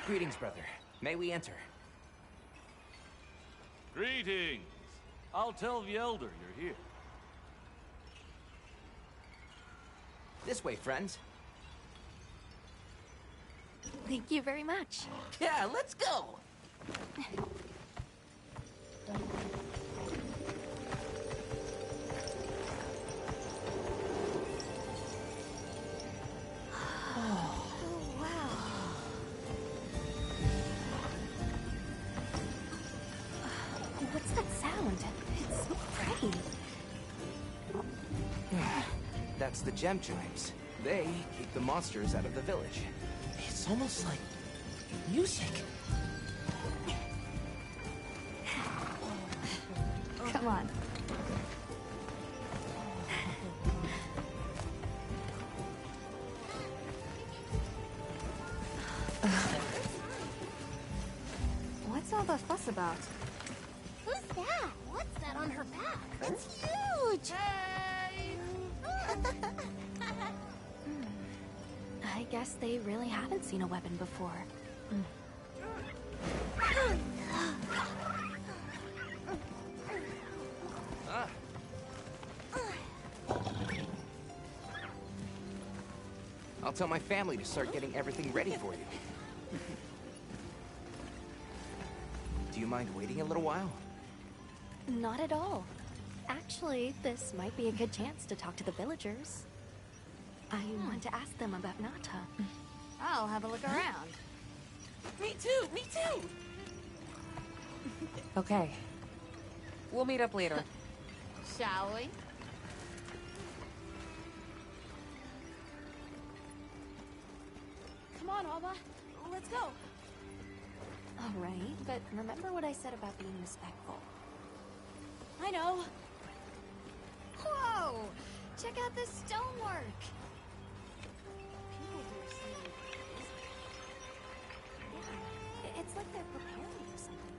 Greetings, brother. May we enter? Greetings. I'll tell the Elder you're here. This way, friends. Thank you very much. Yeah, let's go! What's that sound? It's so pretty. That's the gem chimes. They keep the monsters out of the village. It's almost like music. Come on. What's all the fuss about? Who's that? What's that on her back? It's huge! Hey! I guess they really haven't seen a weapon before. I'll tell my family to start getting everything ready for you. Do you mind waiting a little while? Not at all. Actually, this might be a good chance to talk to the villagers. I want to ask them about Nata. I'll have a look around. Me too! Me too! Okay. We'll meet up later. Shall we? Come on, Alma. Let's go. All right, but remember what I said about being respectful. I know. Whoa! Check out this stonework. People here seem busy. Yeah, it's like they're preparing for something.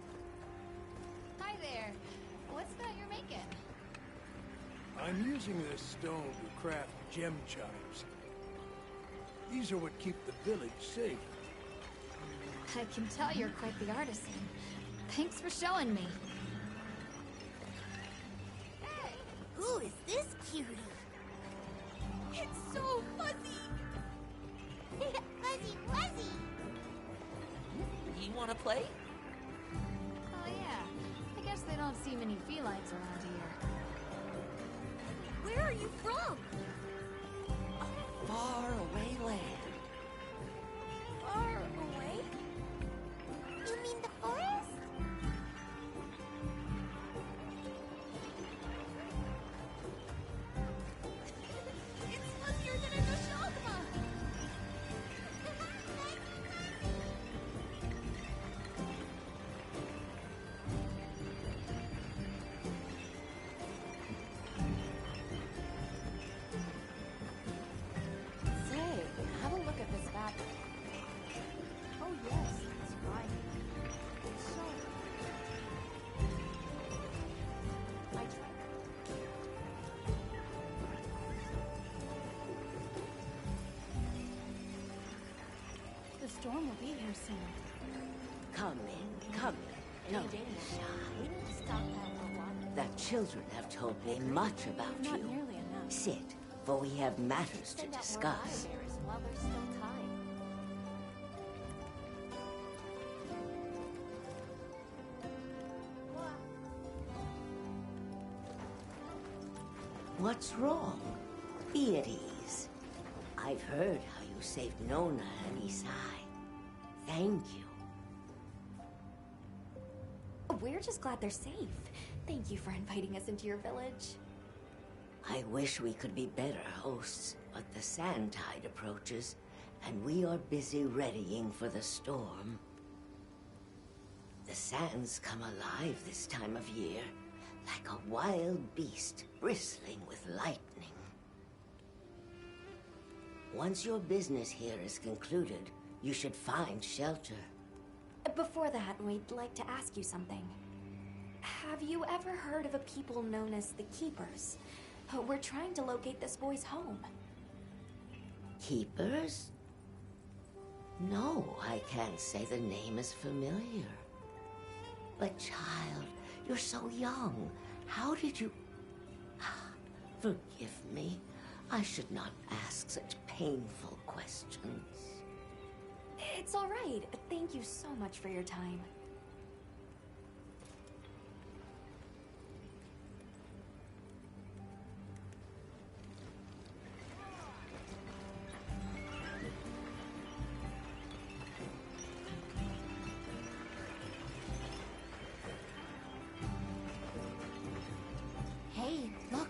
Hi there. What's that you're making? I'm using this stone to craft gem chimes. These are what keep the village safe. I can tell you're quite the artisan. Thanks for showing me. Hey, who is this cutie? It's so fuzzy! Fuzzy Wuzzy! You wanna play? Oh yeah. I guess they don't see many felines around here. Where are you from? A far away land. Far away? You mean the forest? It's fuzzier than a Noshagma! Say, have a look at this fabric. Oh, yes, that's right. So... I tried. The storm will be here soon. Come in, come in. Don't be shy. We need to stop that for a while. The children have told me much about Not you. nearly enough. Sit, for we have matters to Send out more discuss. libraries while there's still time. What's wrong? Be at ease. I've heard how you saved Nona and Isai. Thank you. We're just glad they're safe. Thank you for inviting us into your village. I wish we could be better hosts, but the sand tide approaches, and we are busy readying for the storm. The sands come alive this time of year, like a wild beast bristling with lightning. Once your business here is concluded, you should find shelter. Before that, we'd like to ask you something. Have you ever heard of a people known as the Keepers? We're trying to locate this boy's home. Keepers? No, I can't say the name is familiar. But child, you're so young. How did you... Forgive me. I should not ask such painful questions. It's all right. Thank you so much for your time. Hey, look.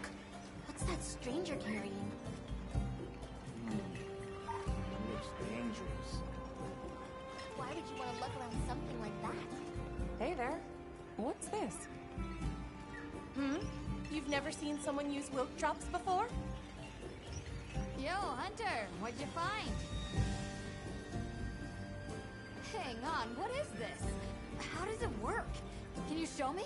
What's that stranger carrying? Looks dangerous. Why would you want to look around something like that? Hey there. What's this? You've never seen someone use wilk drops before? Yo, Hunter, what'd you find? Hang on, what is this? How does it work? Can you show me?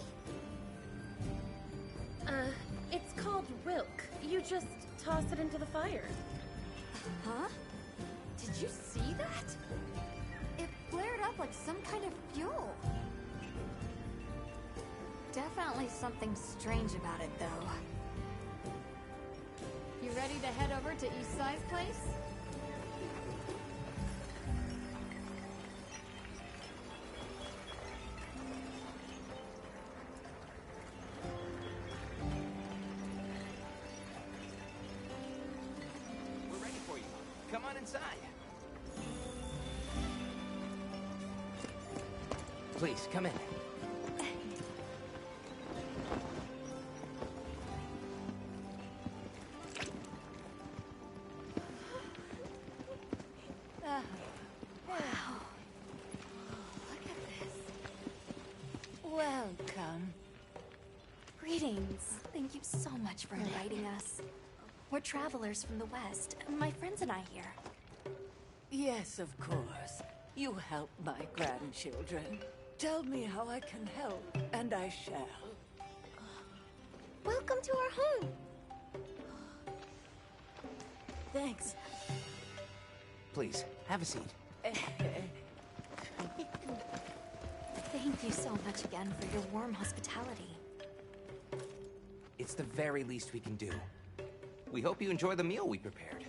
It's called wilk. You just toss it into the fire. Huh? Did you see that? It flared up like some kind of fuel. Definitely something strange about it, though. You ready to head over to East Side's place? We're ready for you. Come on inside. Please, come in. Welcome. Greetings. Thank you so much for inviting us. We're travelers from the West. My friends and I here. Yes, of course. You help my grandchildren. Tell me how I can help, and I shall. Welcome to our home. Thanks. Please, have a seat. Thank you so much again for your warm hospitality. It's the very least we can do. We hope you enjoy the meal we prepared.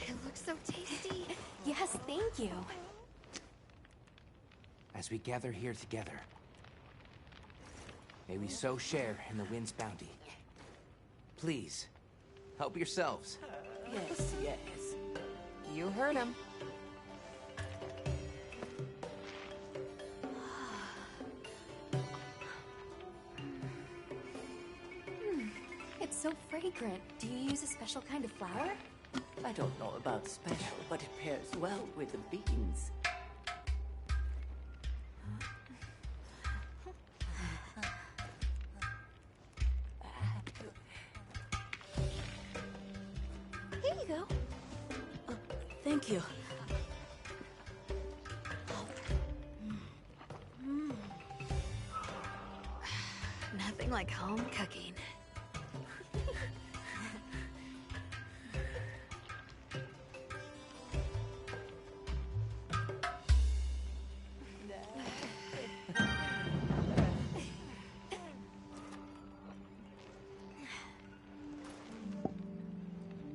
It looks so tasty. Yes, thank you. As we gather here together, may we so share in the wind's bounty. Please, help yourselves. Yes, yes. You heard him. It's so fragrant. Do you use a special kind of flour? I don't know about special, but it pairs well with the beans. Here you go. Thank you. Nothing like home cooking.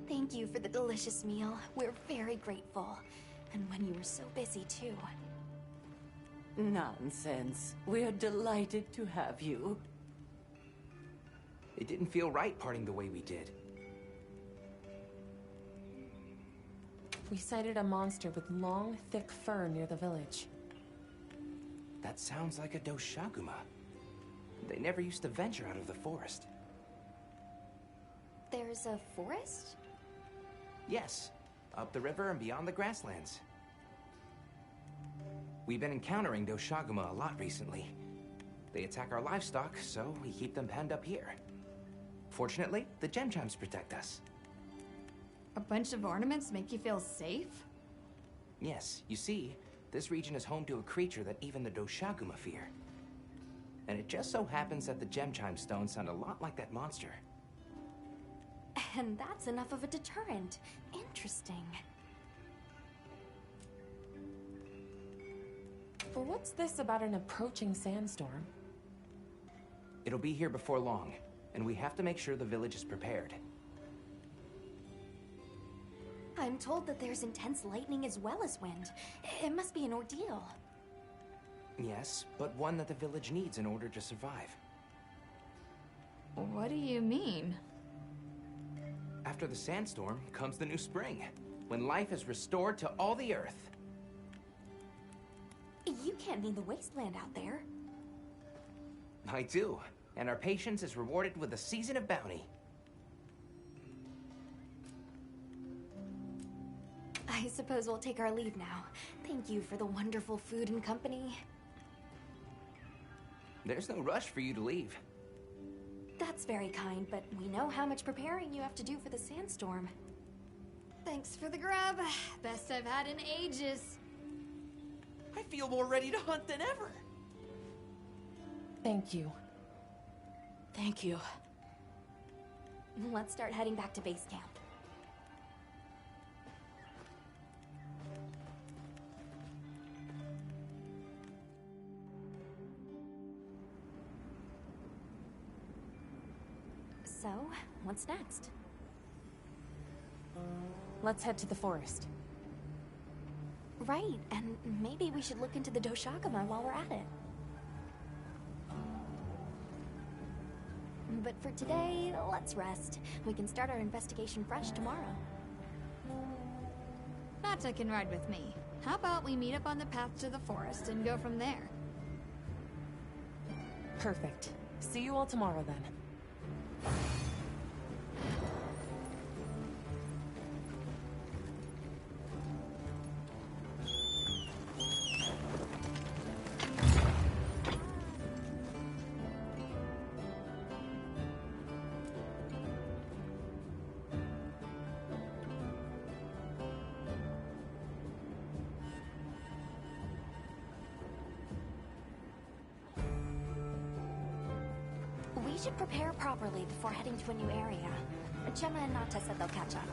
Thank you for the delicious meal. We're very grateful. And when you were so busy, too. Nonsense. We're delighted to have you. It didn't feel right parting the way we did. We sighted a monster with long, thick fur near the village. That sounds like a Doshaguma. They never used to venture out of the forest. There's a forest? Yes, up the river and beyond the grasslands. We've been encountering Doshaguma a lot recently. They attack our livestock, so we keep them penned up here. Fortunately, the gem chimes protect us. A bunch of ornaments make you feel safe? Yes, you see, this region is home to a creature that even the Doshaguma fear. And it just so happens that the gem chime stones sound a lot like that monster. And that's enough of a deterrent. Interesting. What's this about an approaching sandstorm? It'll be here before long, and we have to make sure the village is prepared. I'm told that there's intense lightning as well as wind. It must be an ordeal. Yes, but one that the village needs in order to survive. What do you mean? After the sandstorm comes the new spring, when life is restored to all the earth. You can't mean the wasteland out there. I do, and our patience is rewarded with a season of bounty. I suppose we'll take our leave now. Thank you for the wonderful food and company. There's no rush for you to leave. That's very kind, but we know how much preparing you have to do for the sandstorm. Thanks for the grub. Best I've had in ages. I feel more ready to hunt than ever. Thank you. Thank you. Let's start heading back to base camp. So, what's next? Let's head to the forest. Right, and maybe we should look into the Doshagama while we're at it. But for today, let's rest. We can start our investigation fresh tomorrow. Nata can ride with me. How about we meet up on the path to the forest and go from there? Perfect. See you all tomorrow then. We should prepare properly before heading to a new area. Gemma and Nata said they'll catch up.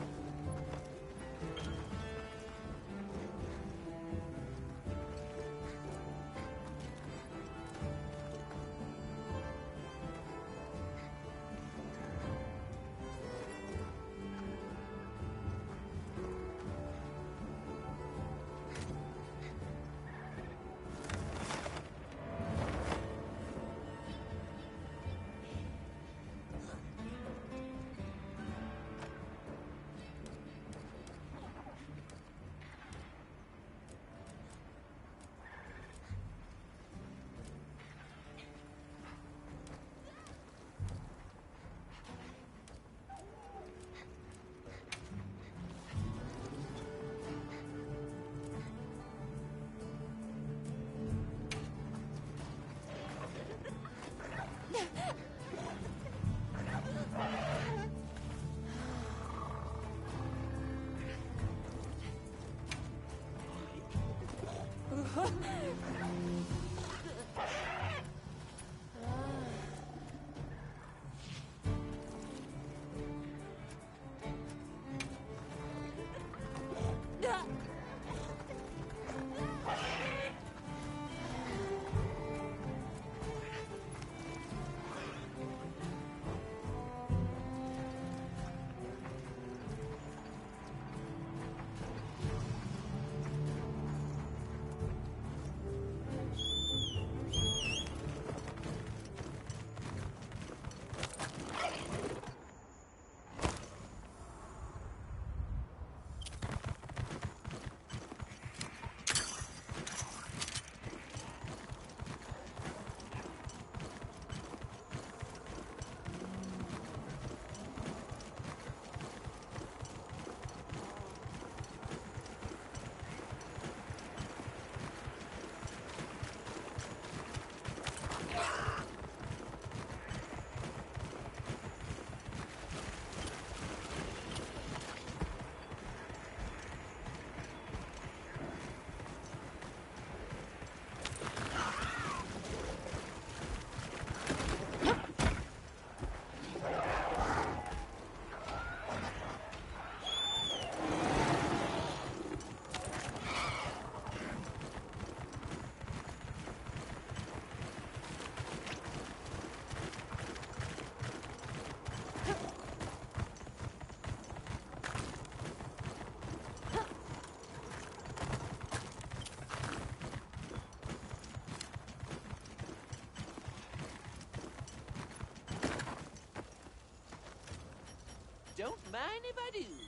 mind if I do?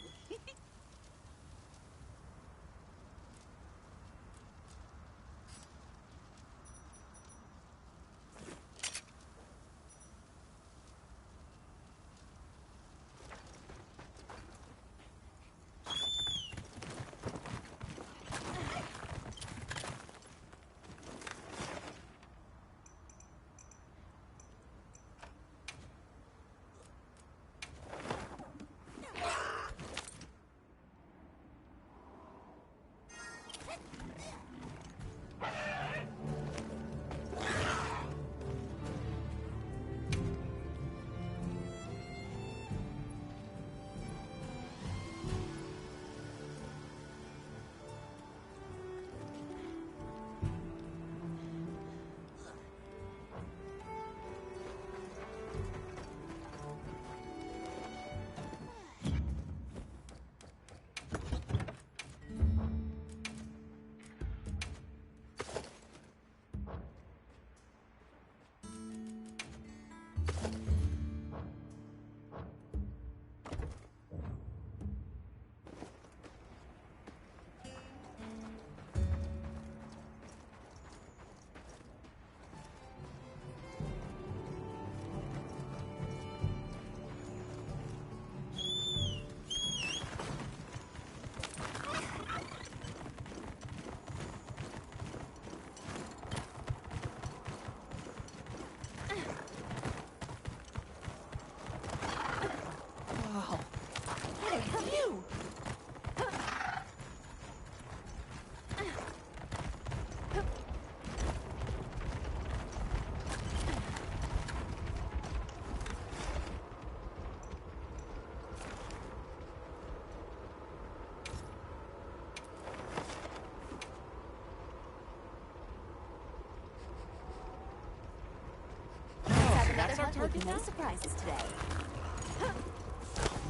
That's our target now? No surprises today.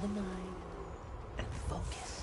The mind and focus.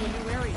a new area.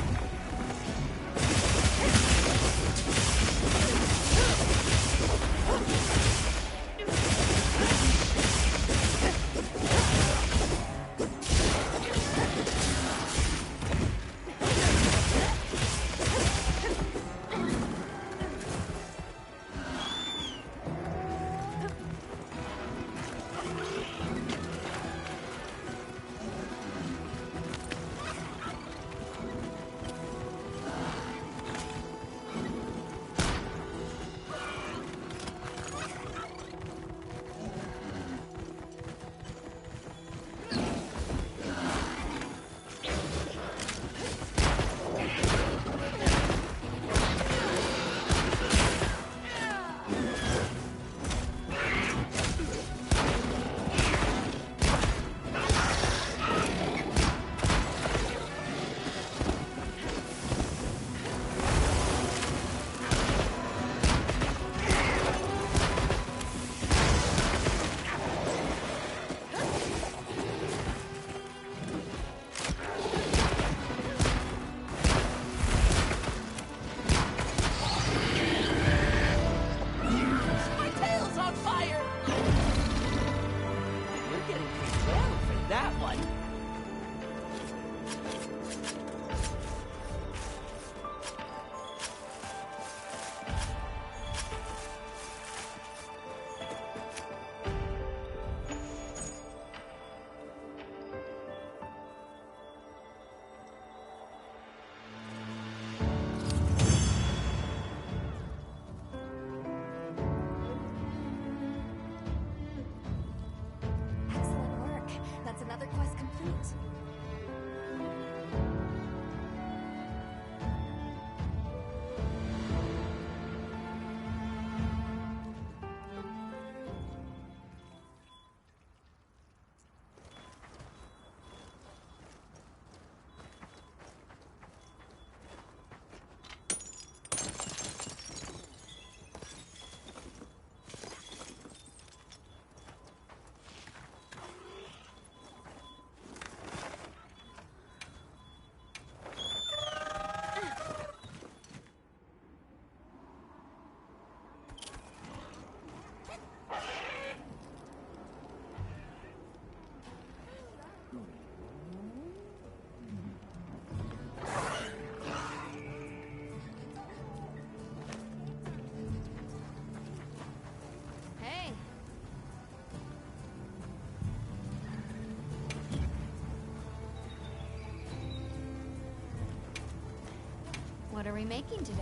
What are we making today?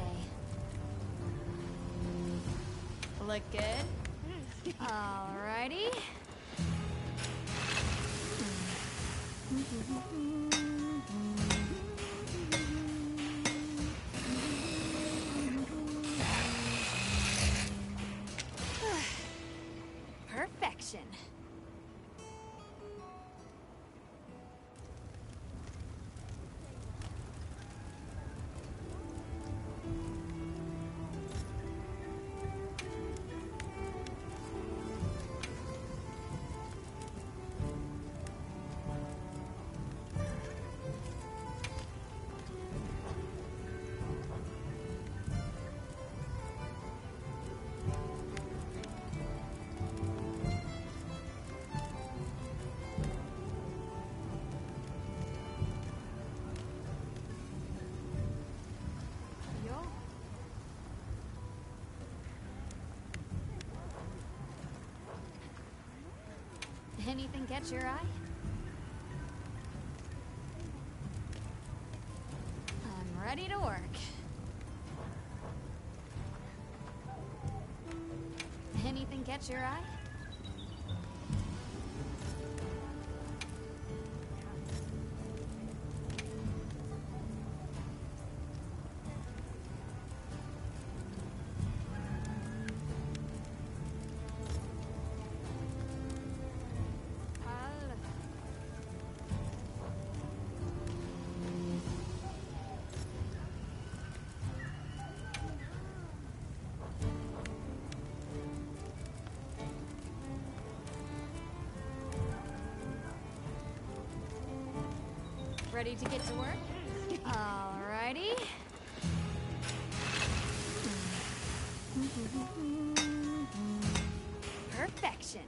Look good? Alrighty. Perfection. Anything catch your eye? I'm ready to work. Anything catch your eye? Ready to get to work? Alrighty. Perfection.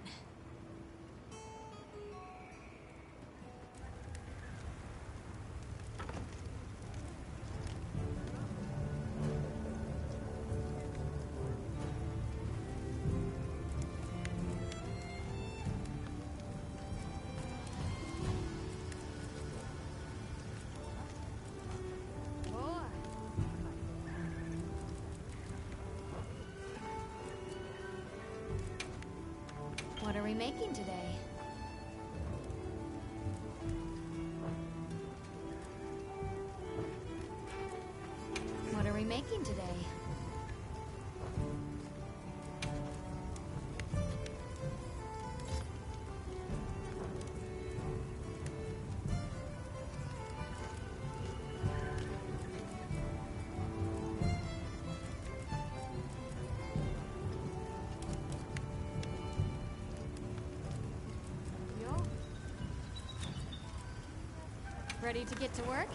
What are we making today? What are we making today? Ready to get to work?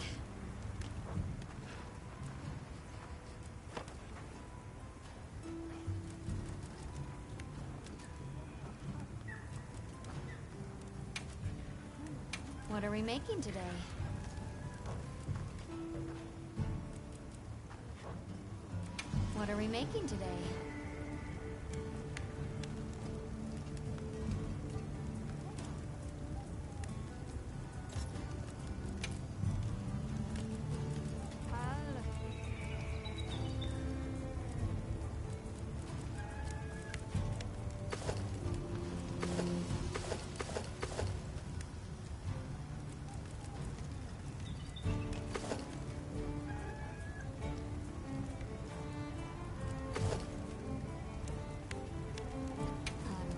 What are we making today? What are we making today?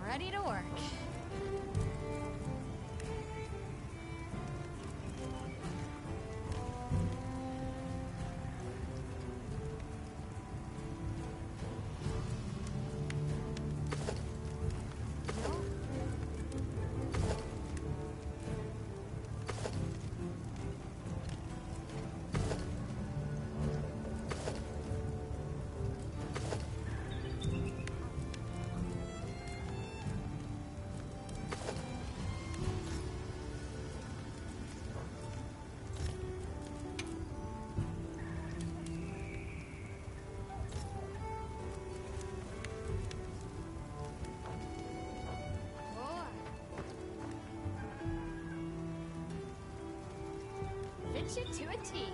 Ready to work. Fits you to a T.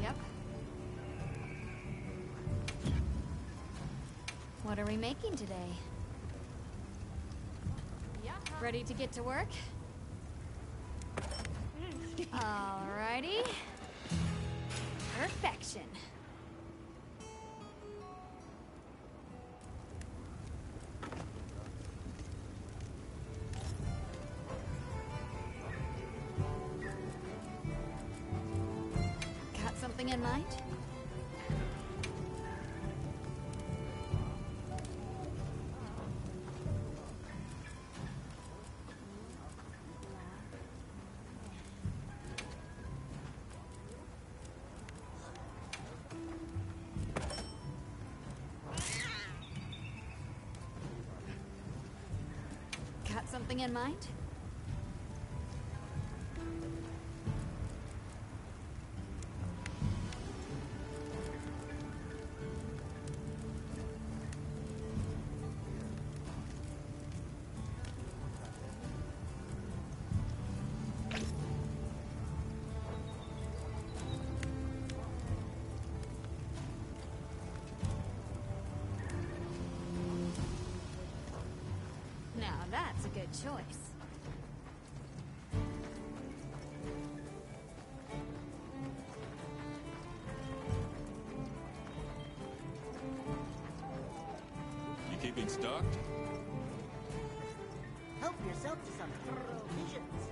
Yep. What are we making today? Ready to get to work? Alrighty. Perfection. Got something in mind? Got something in mind? Now that's a good choice. You keeping stocked? Help yourself to some visions.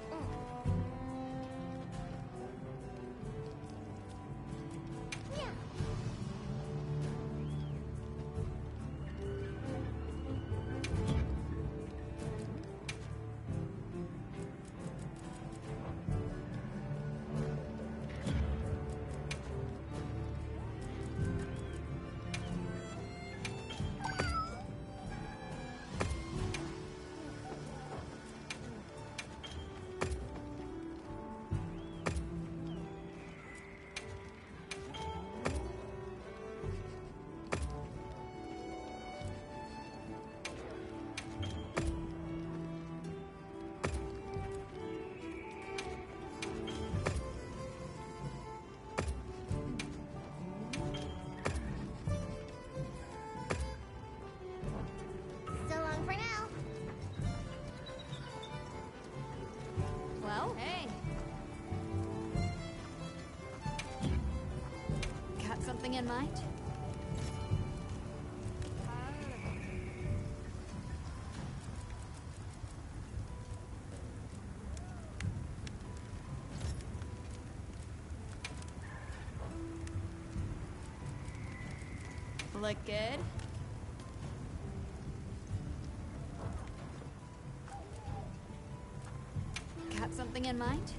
So long for now. Well, hey. Got something in mind? Look good? Got something in mind?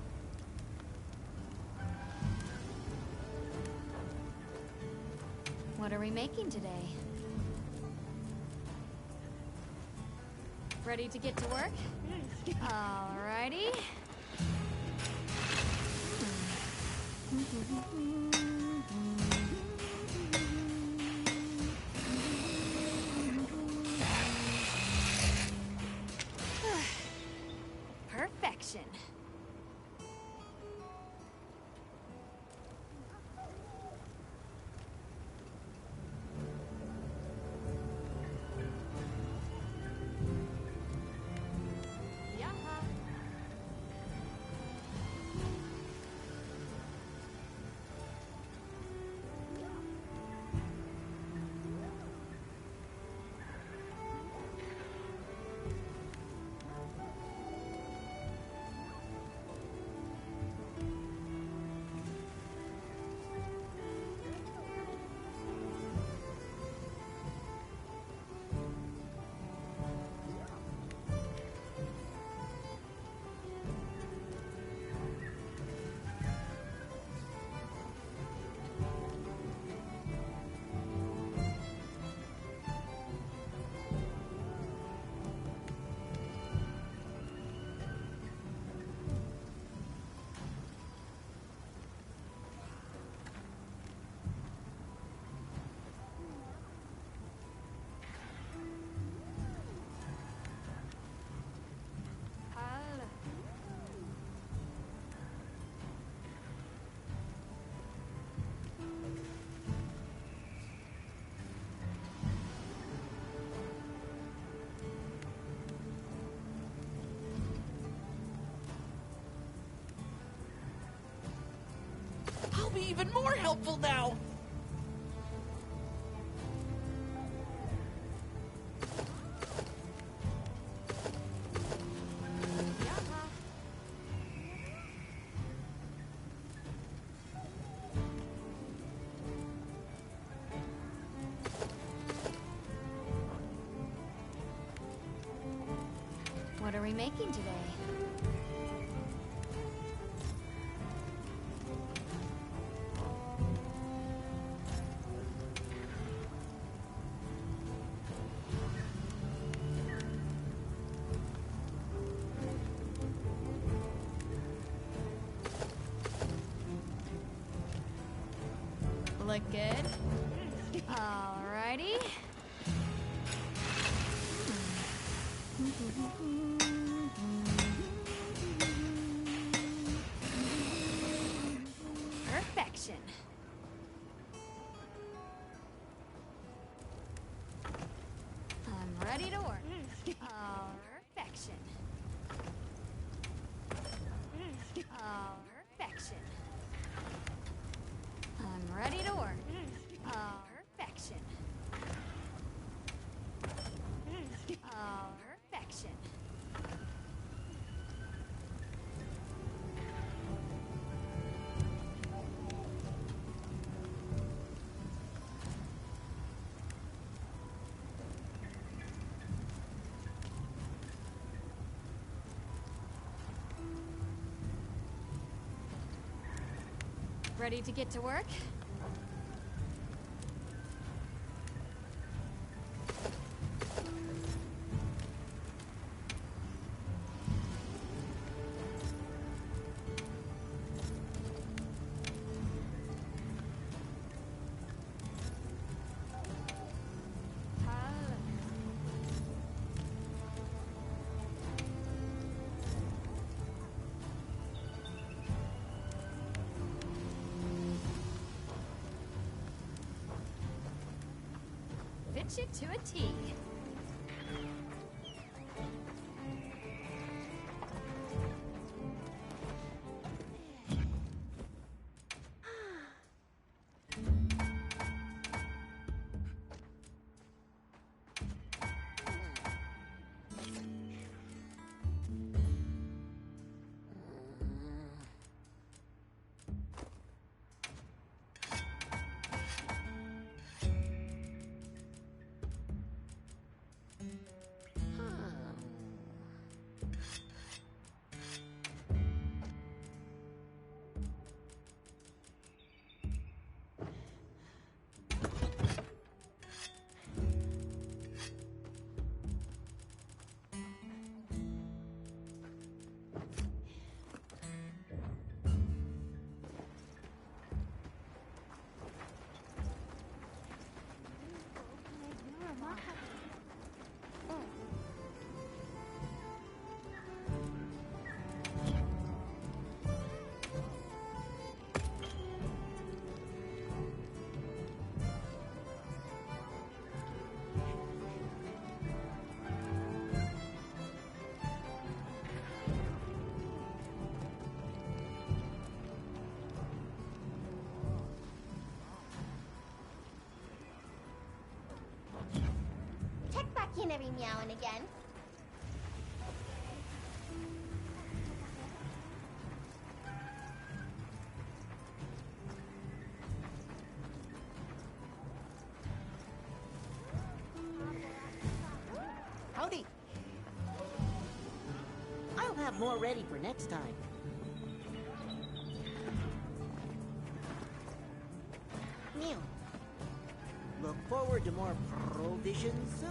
What are we making today? Ready to get to work? Alrighty. Perfection. Yaha. I'll be even more helpful now! What are we making today? Look good? Alrighty. Perfection. I'm ready to work. Perfection. Perfection. I'm ready to work. Perfection. Perfection. Ready to get to work? Fit you to a T. Check back in every meow and again. Howdy. I'll have more ready for next time. Meow. Look forward to more provisions soon.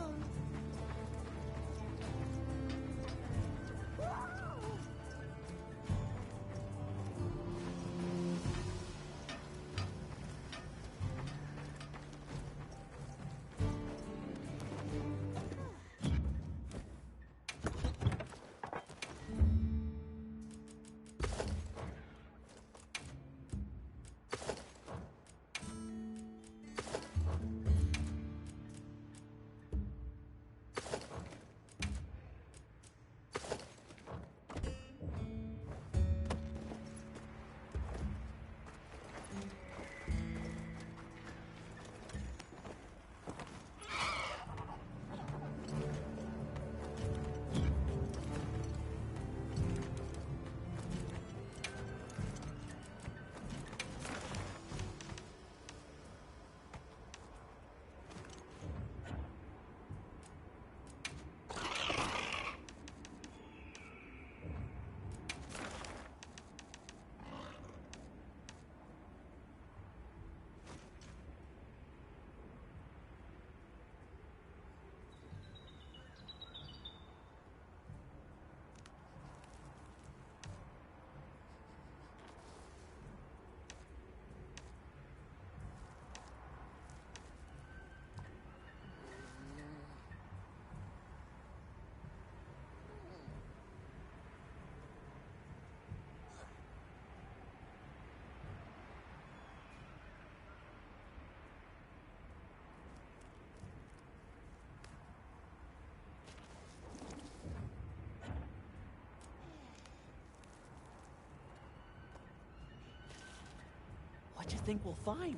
What do you think we'll find?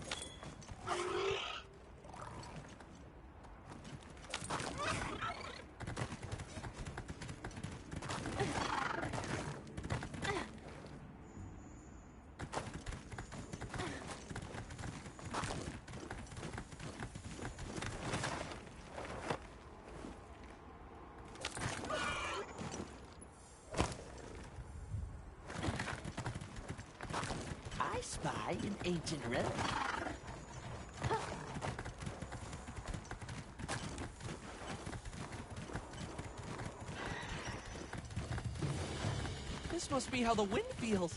spy in ancient Rome. This must be how the wind feels.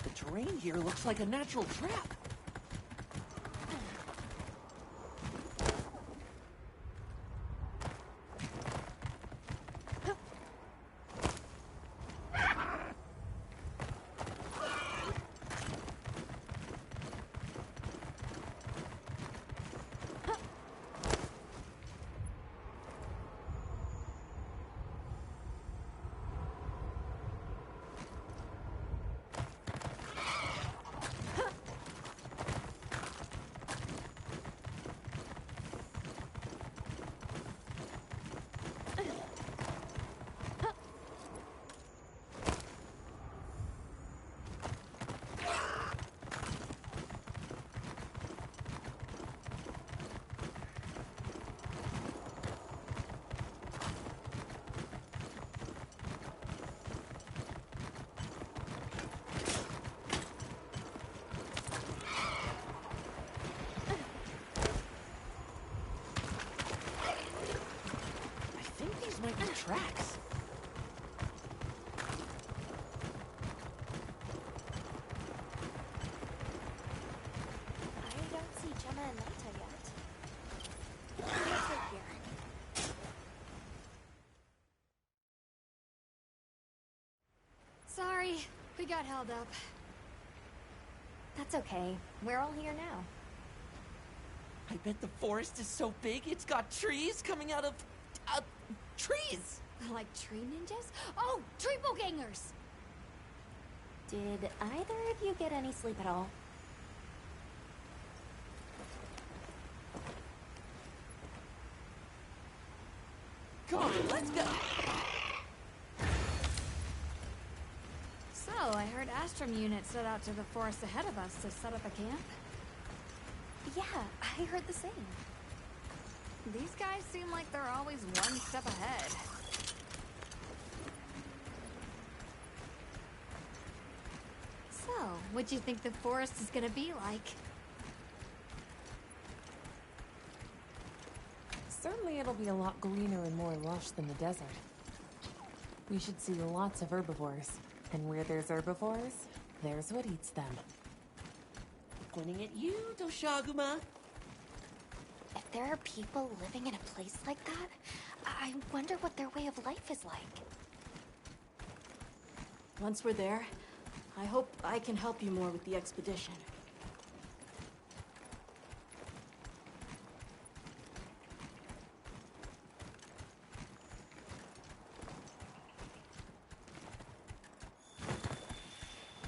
The terrain here looks like a natural trap. Might be tracks. I don't see Gemma and Nata yet. Let's wait here. Sorry, we got held up. That's okay. We're all here now. I bet the forest is so big it's got trees coming out of trees. Like tree ninjas? Oh, triple gangers! Did either of you get any sleep at all? Come on, let's go! So, I heard Astrum unit set out to the forest ahead of us to set up a camp. Yeah, I heard the same. These guys seem like they're always one step ahead. So, what'd you think the forest is gonna be like? Certainly it'll be a lot greener and more lush than the desert. We should see lots of herbivores. And where there's herbivores, there's what eats them. Pointing at you, Doshaguma. If there are people living in a place like that, I wonder what their way of life is like. Once we're there, I hope I can help you more with the expedition.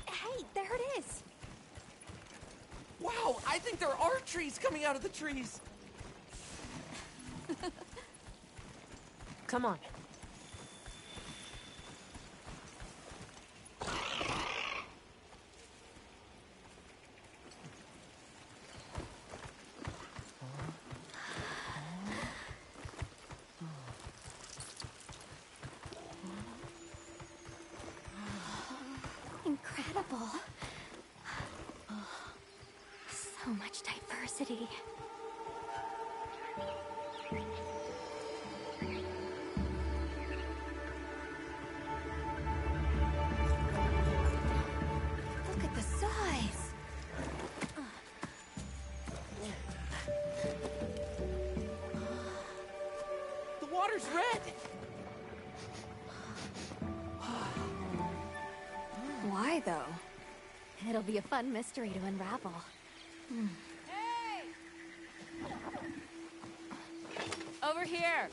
Hey, there it is! Wow, I think there are trees coming out of the trees. Come on. Incredible. So much diversity. Look at the size! It'll be a fun mystery to unravel. Over here!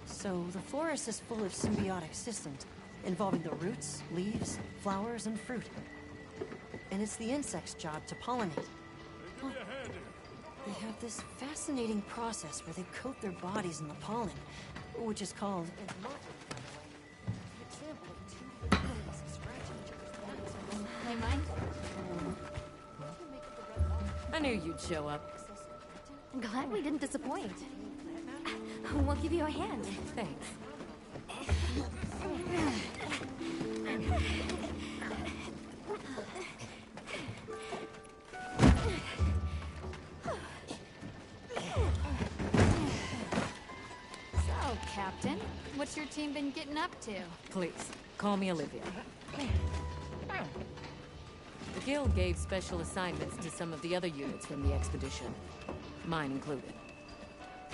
So, the forest is full of symbiotic systems, involving the roots, leaves, flowers, and fruit. And it's the insect's job to pollinate. Huh. They have this fascinating process where they coat their bodies in the pollen, which is called... Hey, Mike? I knew you'd show up. Glad we didn't disappoint. We'll give you a hand. Thanks. So, Captain, what's your team been getting up to? Please, call me Olivia. The Guild gave special assignments to some of the other units from the expedition. Mine included.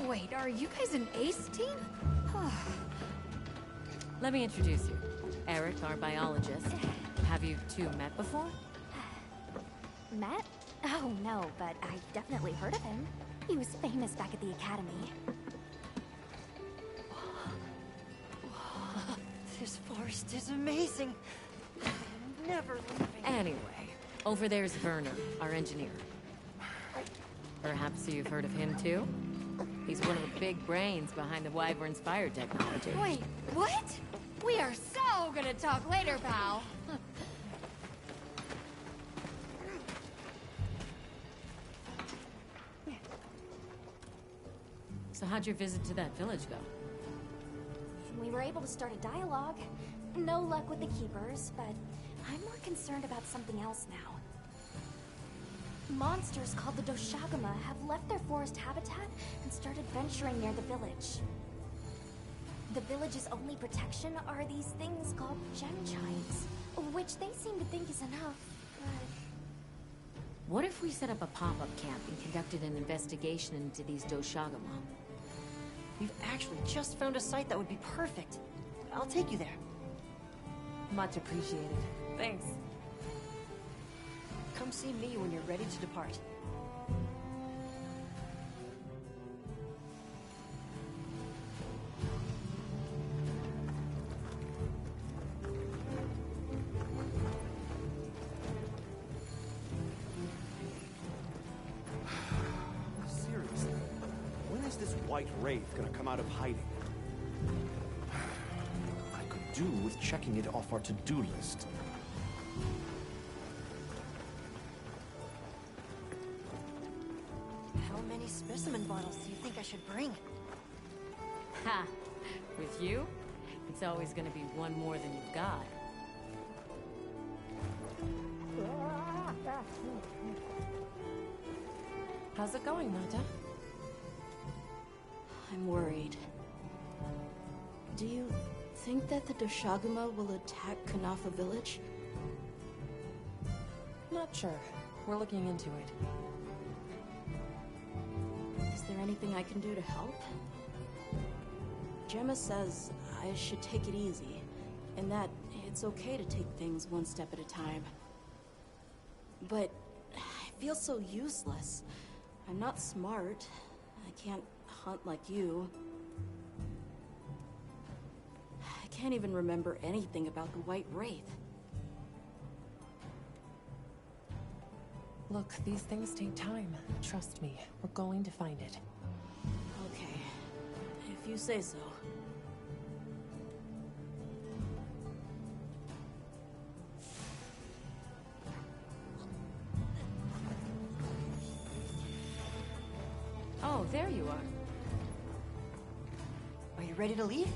Wait, are you guys an ace team? Let me introduce you. Eric, our biologist. Have you two met before? Matt? Oh, no, but I've definitely heard of him. He was famous back at the academy. This forest is amazing. I'm never leaving. Anyway, over there's Werner, our engineer. Perhaps you've heard of him too? He's one of the big brains behind the Wyvern's fire technology. Wait, what? We are so gonna talk later, pal. So how'd your visit to that village go? We were able to start a dialogue. No luck with the keepers, but I'm more concerned about something else now. Monsters called the Doshagama have left their forest habitat and started venturing near the village. The village's only protection are these things called gem chimes, which they seem to think is enough, but... What if we set up a pop-up camp and conducted an investigation into these Doshagama? We've actually just found a site that would be perfect. I'll take you there. Much appreciated. Thanks. Come see me when you're ready to depart. Seriously, when is this white wraith gonna come out of hiding? I could do with checking it off our to-do list. How many specimen bottles do you think I should bring? Ha! With you, it's always gonna be one more than you've got. How's it going, Mata? I'm worried. Do you think that the Doshagama will attack Kanafa village? Not sure. We're looking into it. Is there anything I can do to help? Gemma says I should take it easy, and that it's okay to take things one step at a time. But I feel so useless. I'm not smart. I can't hunt like you. I can't even remember anything about the White Wraith. Look, these things take time. Trust me, we're going to find it. Okay, if you say so. Oh, there you are. Are you ready to leave?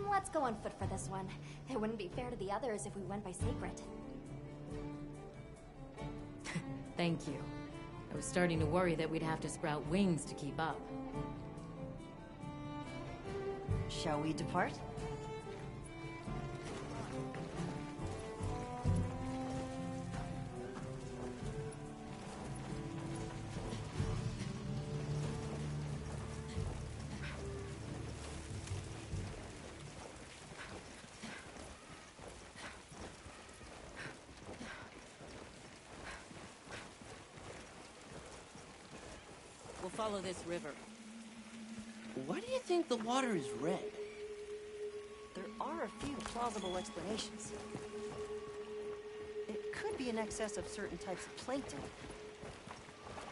Let's go on foot for this one. It wouldn't be fair to the others if we went by Sacred. Thank you. I was starting to worry that we'd have to sprout wings to keep up. Shall we depart? follow this river. Why do you think the water is red? There are a few plausible explanations. It could be an excess of certain types of plankton.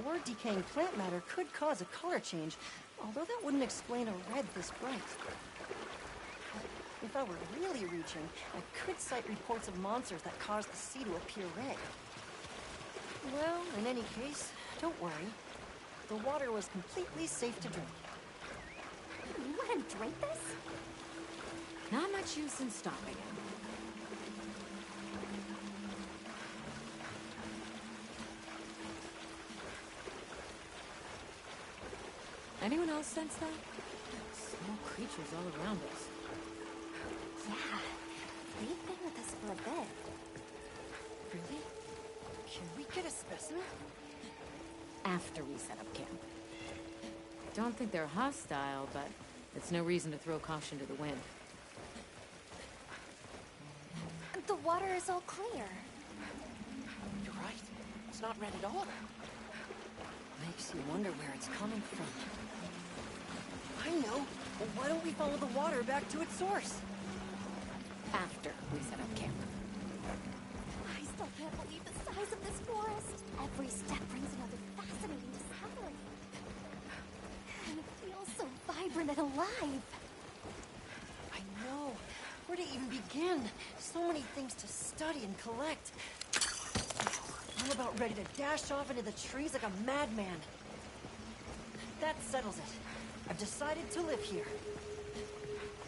Or decaying plant matter could cause a color change, although that wouldn't explain a red this bright. If I were really reaching, I could cite reports of monsters that cause the sea to appear red. Well, in any case, don't worry. The water was completely safe to drink. You let him drink this? Not much use in stopping him. Anyone else sense that? Small creatures all around us. Yeah, they've been with us for a bit. Really? Can we get a specimen? After we set up camp. Don't think they're hostile, but it's no reason to throw caution to the wind. The water is all clear. You're right. It's not red at all. Makes you wonder where it's coming from. I know. Well, why don't we follow the water back to its source? After we set up camp. I still can't believe the size of this forest. Every step brings another fascinating discovery. And it feels so vibrant and alive. I know. Where to even begin? So many things to study and collect. I'm about ready to dash off into the trees like a madman. That settles it. I've decided to live here.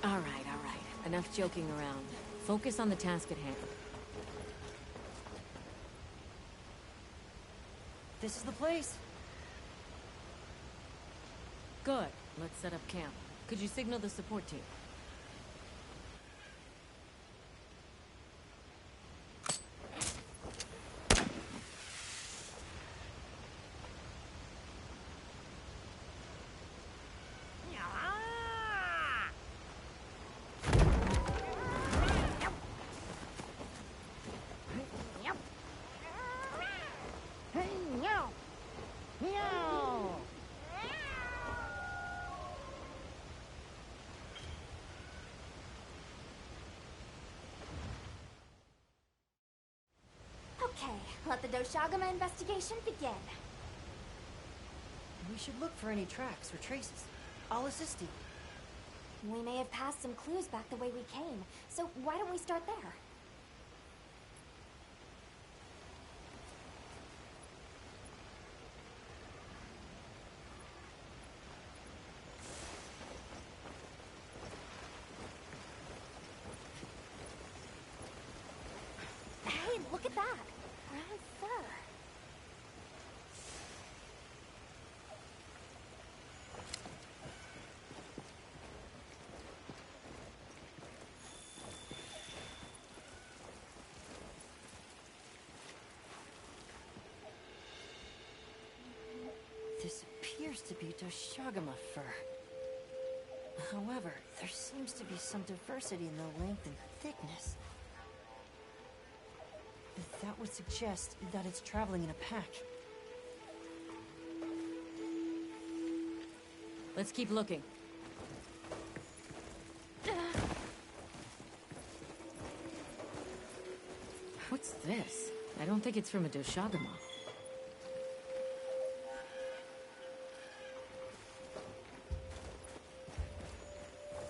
All right, all right. Enough joking around. Focus on the task at hand. This is the place. Good. Let's set up camp. Could you signal the support team? Okay, let the Doshagama investigation begin. We should look for any tracks or traces. I'll assist you. We may have passed some clues back the way we came, so why don't we start there? Hey, look at that! Brown fur. This appears to be Doshagama fur. However, there seems to be some diversity in the length and thickness. That would suggest that it's traveling in a pack. Let's keep looking. What's this? I don't think it's from a Doshagama.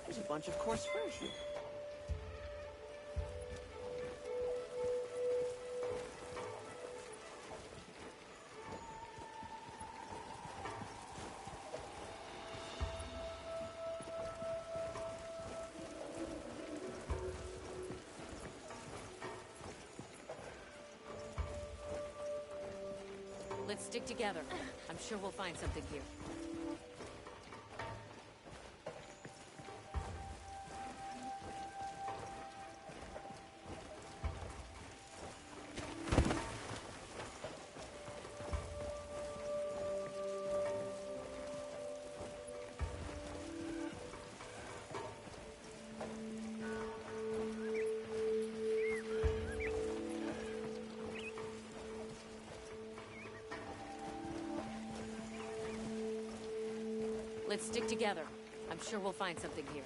There's a bunch of coarse furs here. Let's stick together. I'm sure we'll find something here. Let's stick together. I'm sure we'll find something here.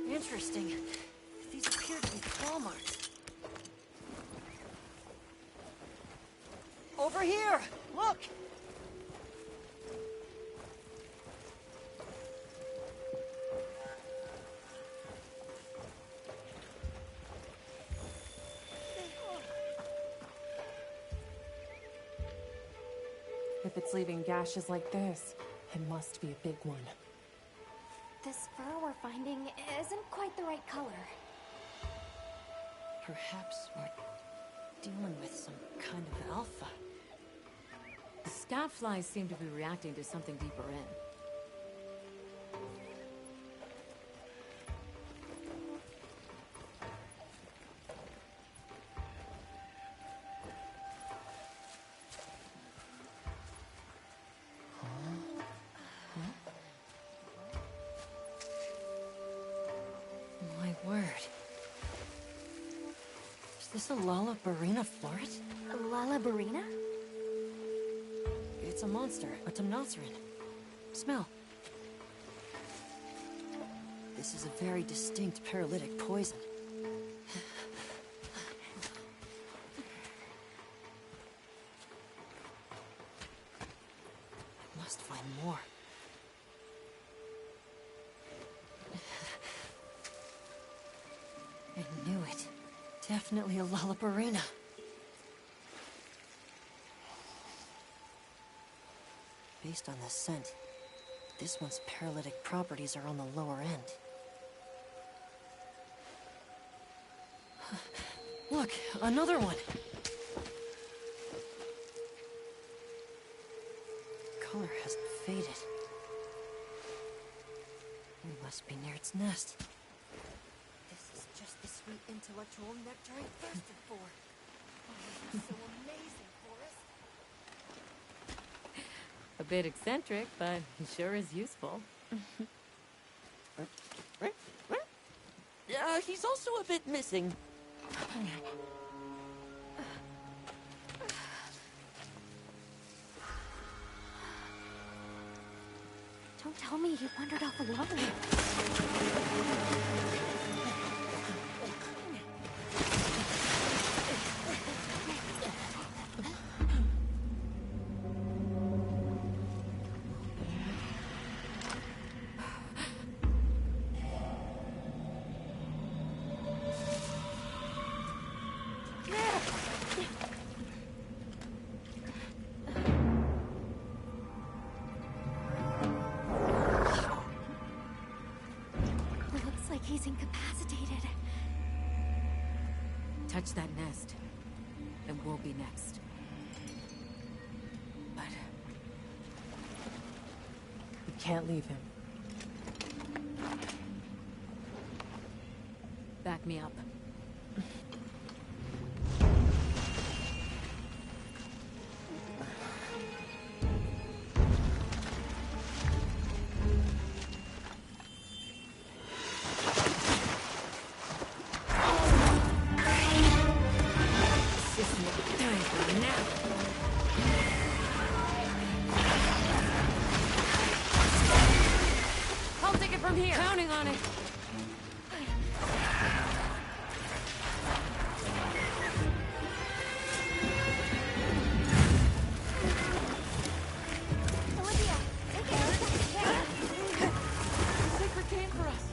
Interesting. These appear to be claw marks. Over here! Look! If it's leaving gashes like this, it must be a big one. This fur we're finding isn't quite the right color. Perhaps we're dealing with some kind of alpha. The scout flies seem to be reacting to something deeper in. My word. Is this a Lalabarina floret? Lalabarina? It's a monster, a Temnoceran. Smell. This is a very distinct paralytic poison. I must find more. I knew it. Definitely a Lalabarina. Based on the scent, this one's paralytic properties are on the lower end. Look, another one! Color hasn't faded. We must be near its nest. This is just the sweet intellectual nectar I thirsted for. Oh, this is so amazing, Forrest. A bit eccentric, but sure is useful. He's also a bit missing. Don't tell me he wandered off alone. Looks like he's incapacitated. Touch that nest, and we'll be next. But We can't leave him. back me up. I'll take it from here. Counting on it. Olivia, take it as fast as you can. The Sacred came for us.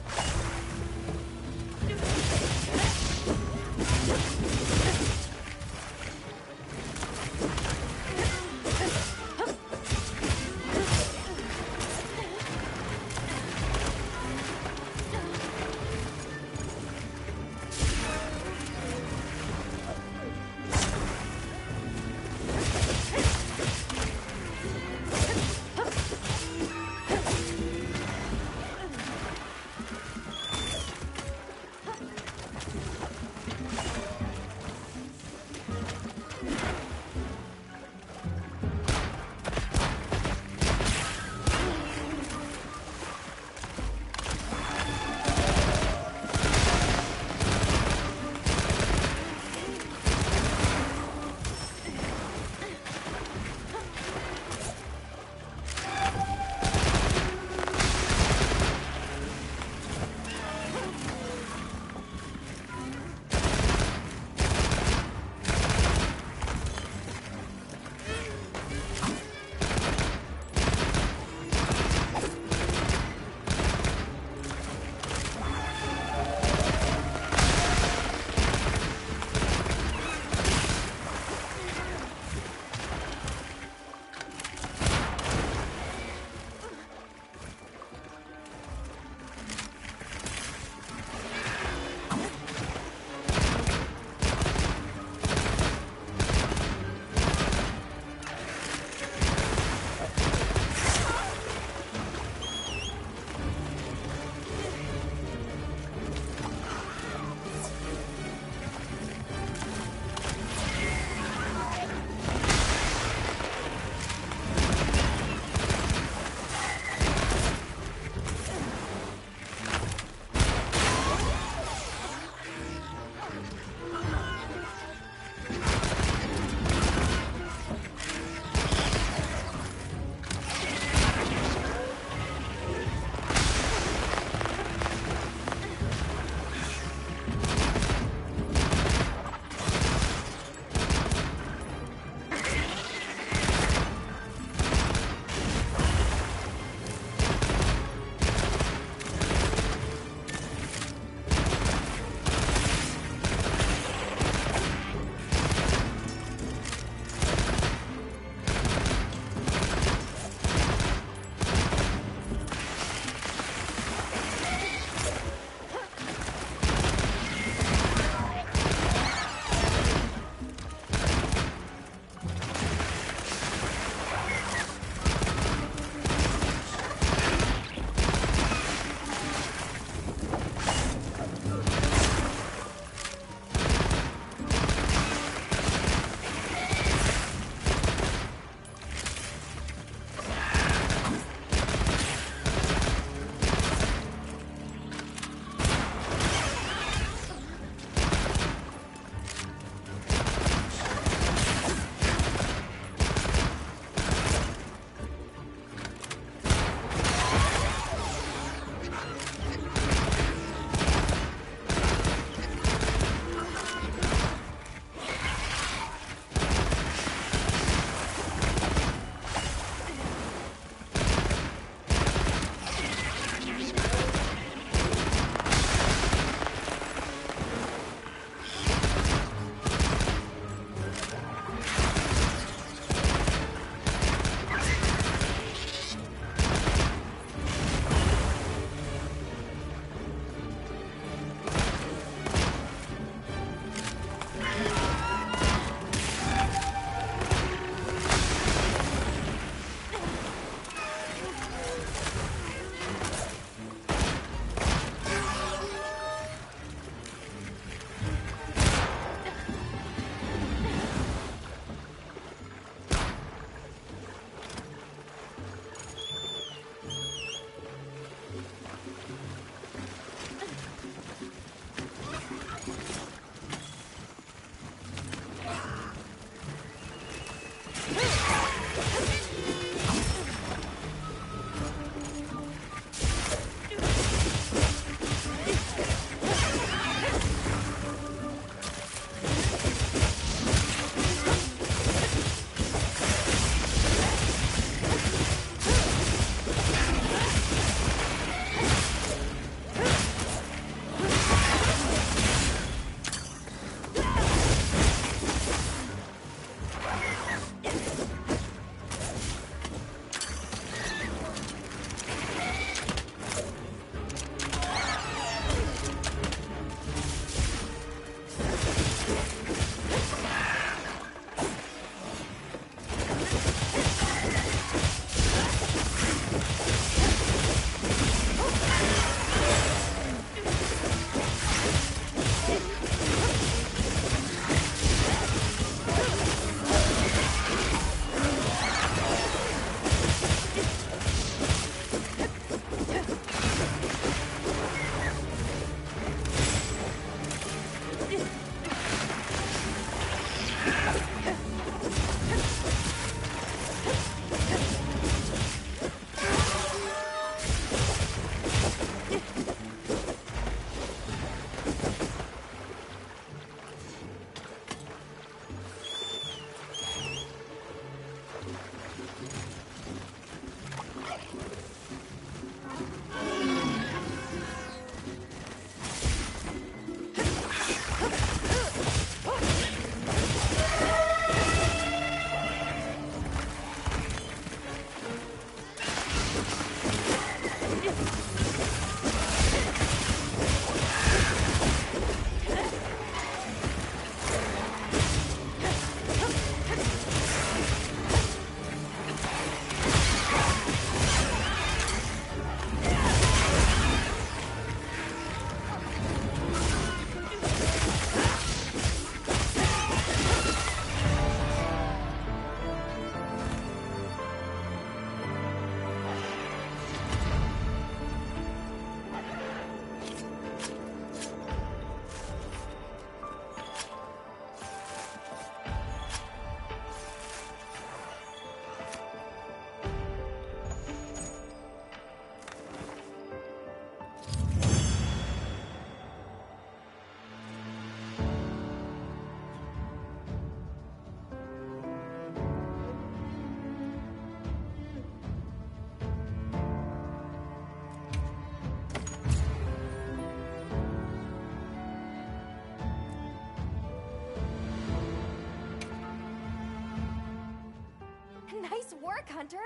work, Hunter.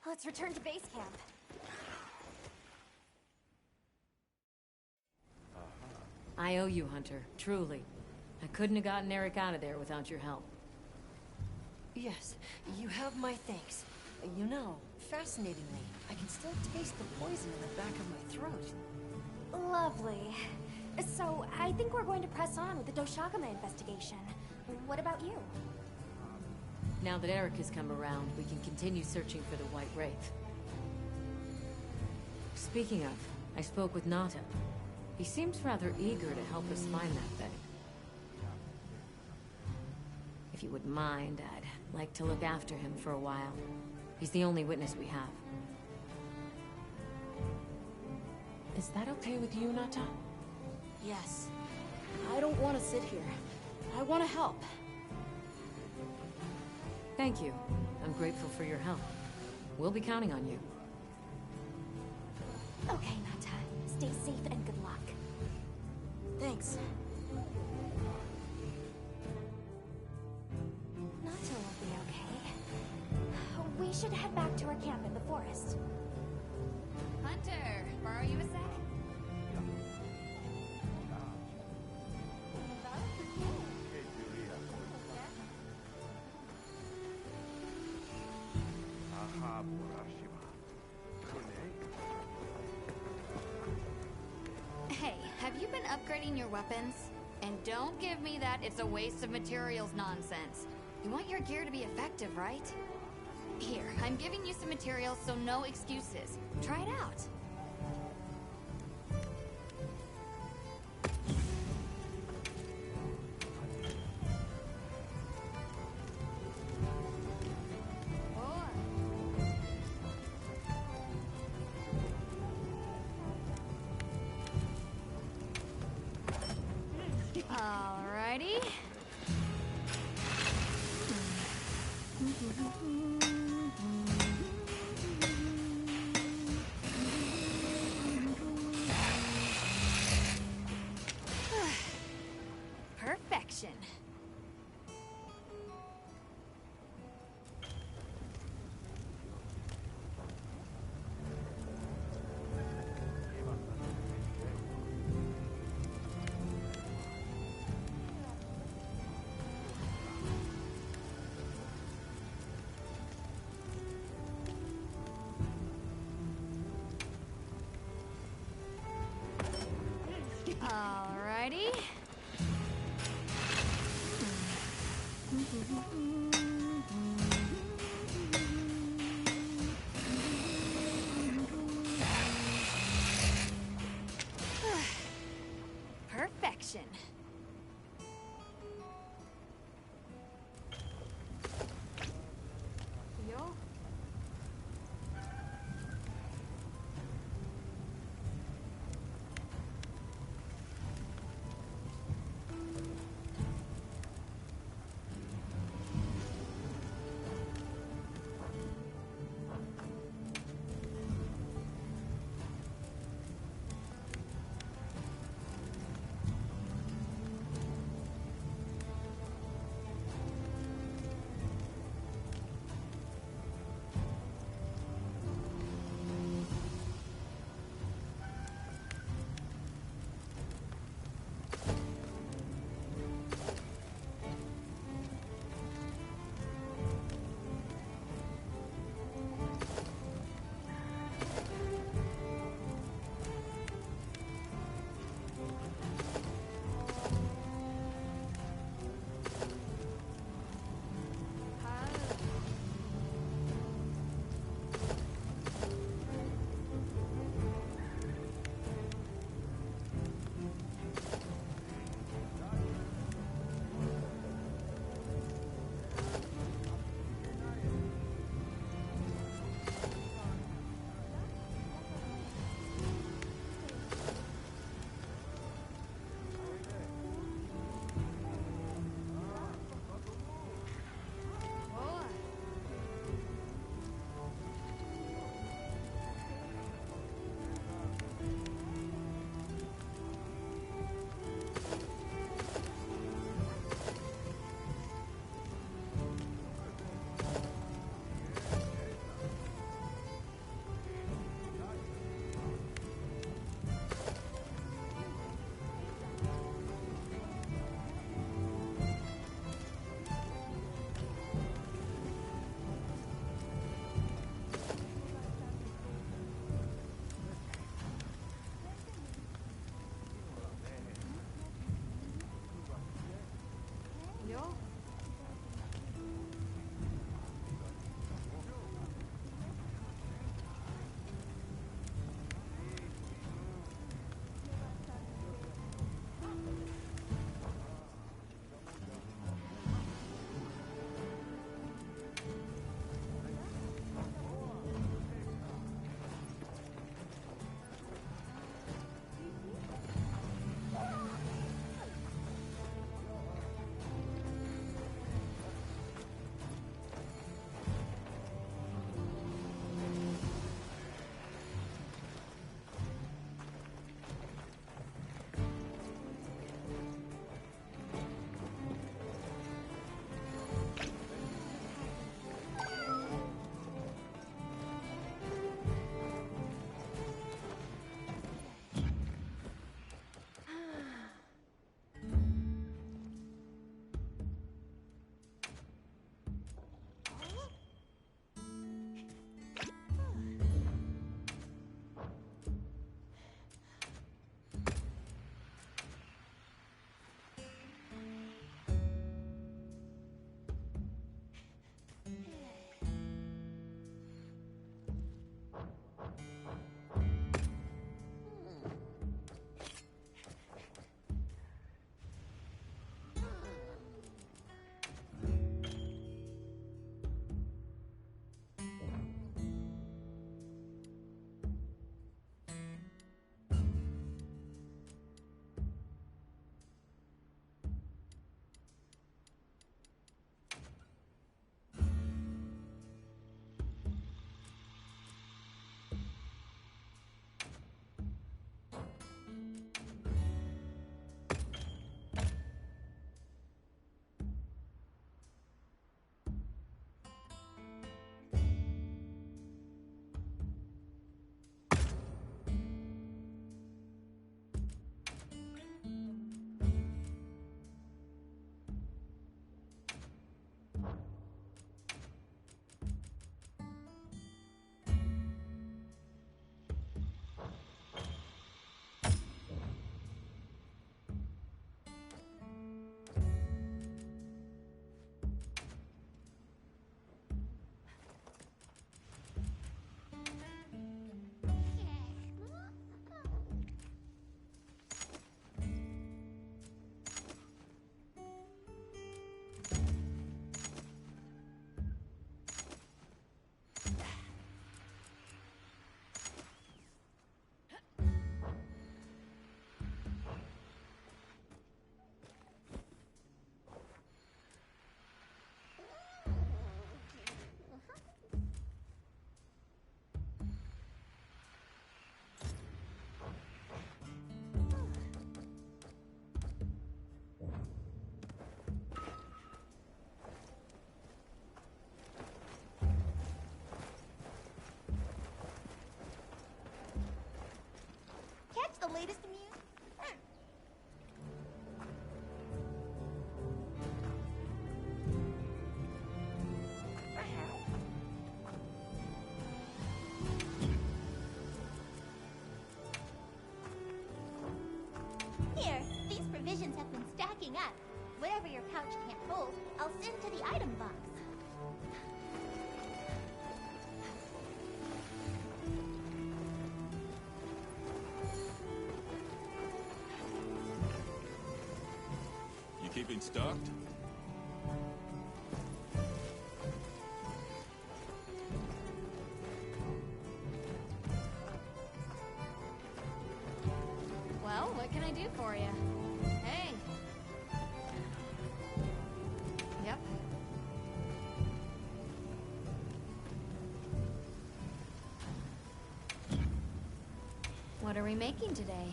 Let's return to base camp. I owe you, Hunter. Truly. I couldn't have gotten Eric out of there without your help. Yes, you have my thanks. You know, fascinatingly, I can still taste the poison in the back of my throat. Lovely. So, I think we're going to press on with the Doshagama investigation. What about you? Now that Eric has come around, we can continue searching for the White Wraith. Speaking of, I spoke with Nata. He seems rather eager to help us find that thing. If you wouldn't mind, I'd like to look after him for a while. He's the only witness we have. Is that okay with you, Nata? Yes. I don't want to sit here. I want to help. Thank you. I'm grateful for your help. We'll be counting on you. Okay, Nata. Stay safe and good luck. Thanks. Nata will be okay. We should head back to our camp in the forest. Hunter, borrow you a sec? Hey, have you been upgrading your weapons? And don't give me that it's a waste of materials nonsense. You want your gear to be effective, right? Here, I'm giving you some materials, so no excuses. Try it out. Alrighty. Perfection. Alrighty. Perfection. Yo. latest music? Here, these provisions have been stacking up. Whatever your pouch can't hold, I'll send to the item box. You keeping stocked? Well, what can I do for you? Hey. Yep. What are we making today?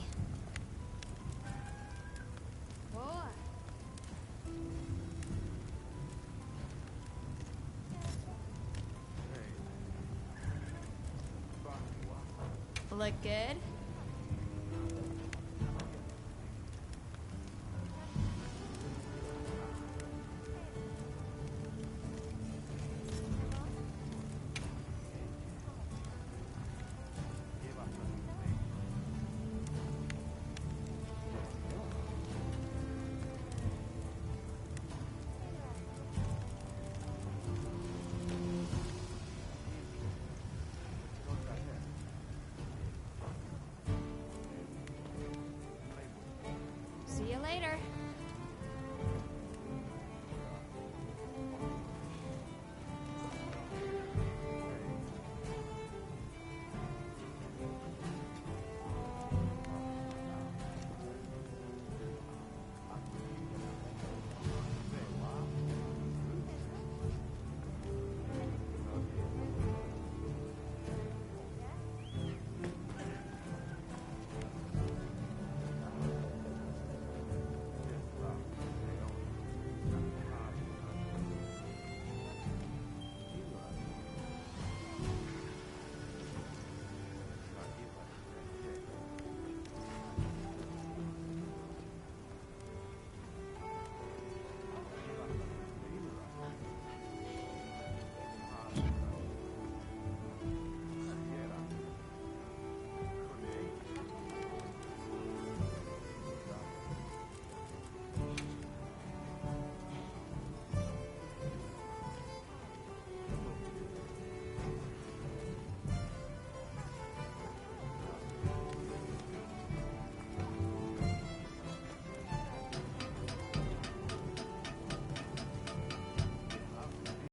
Boy. Look good? See you later.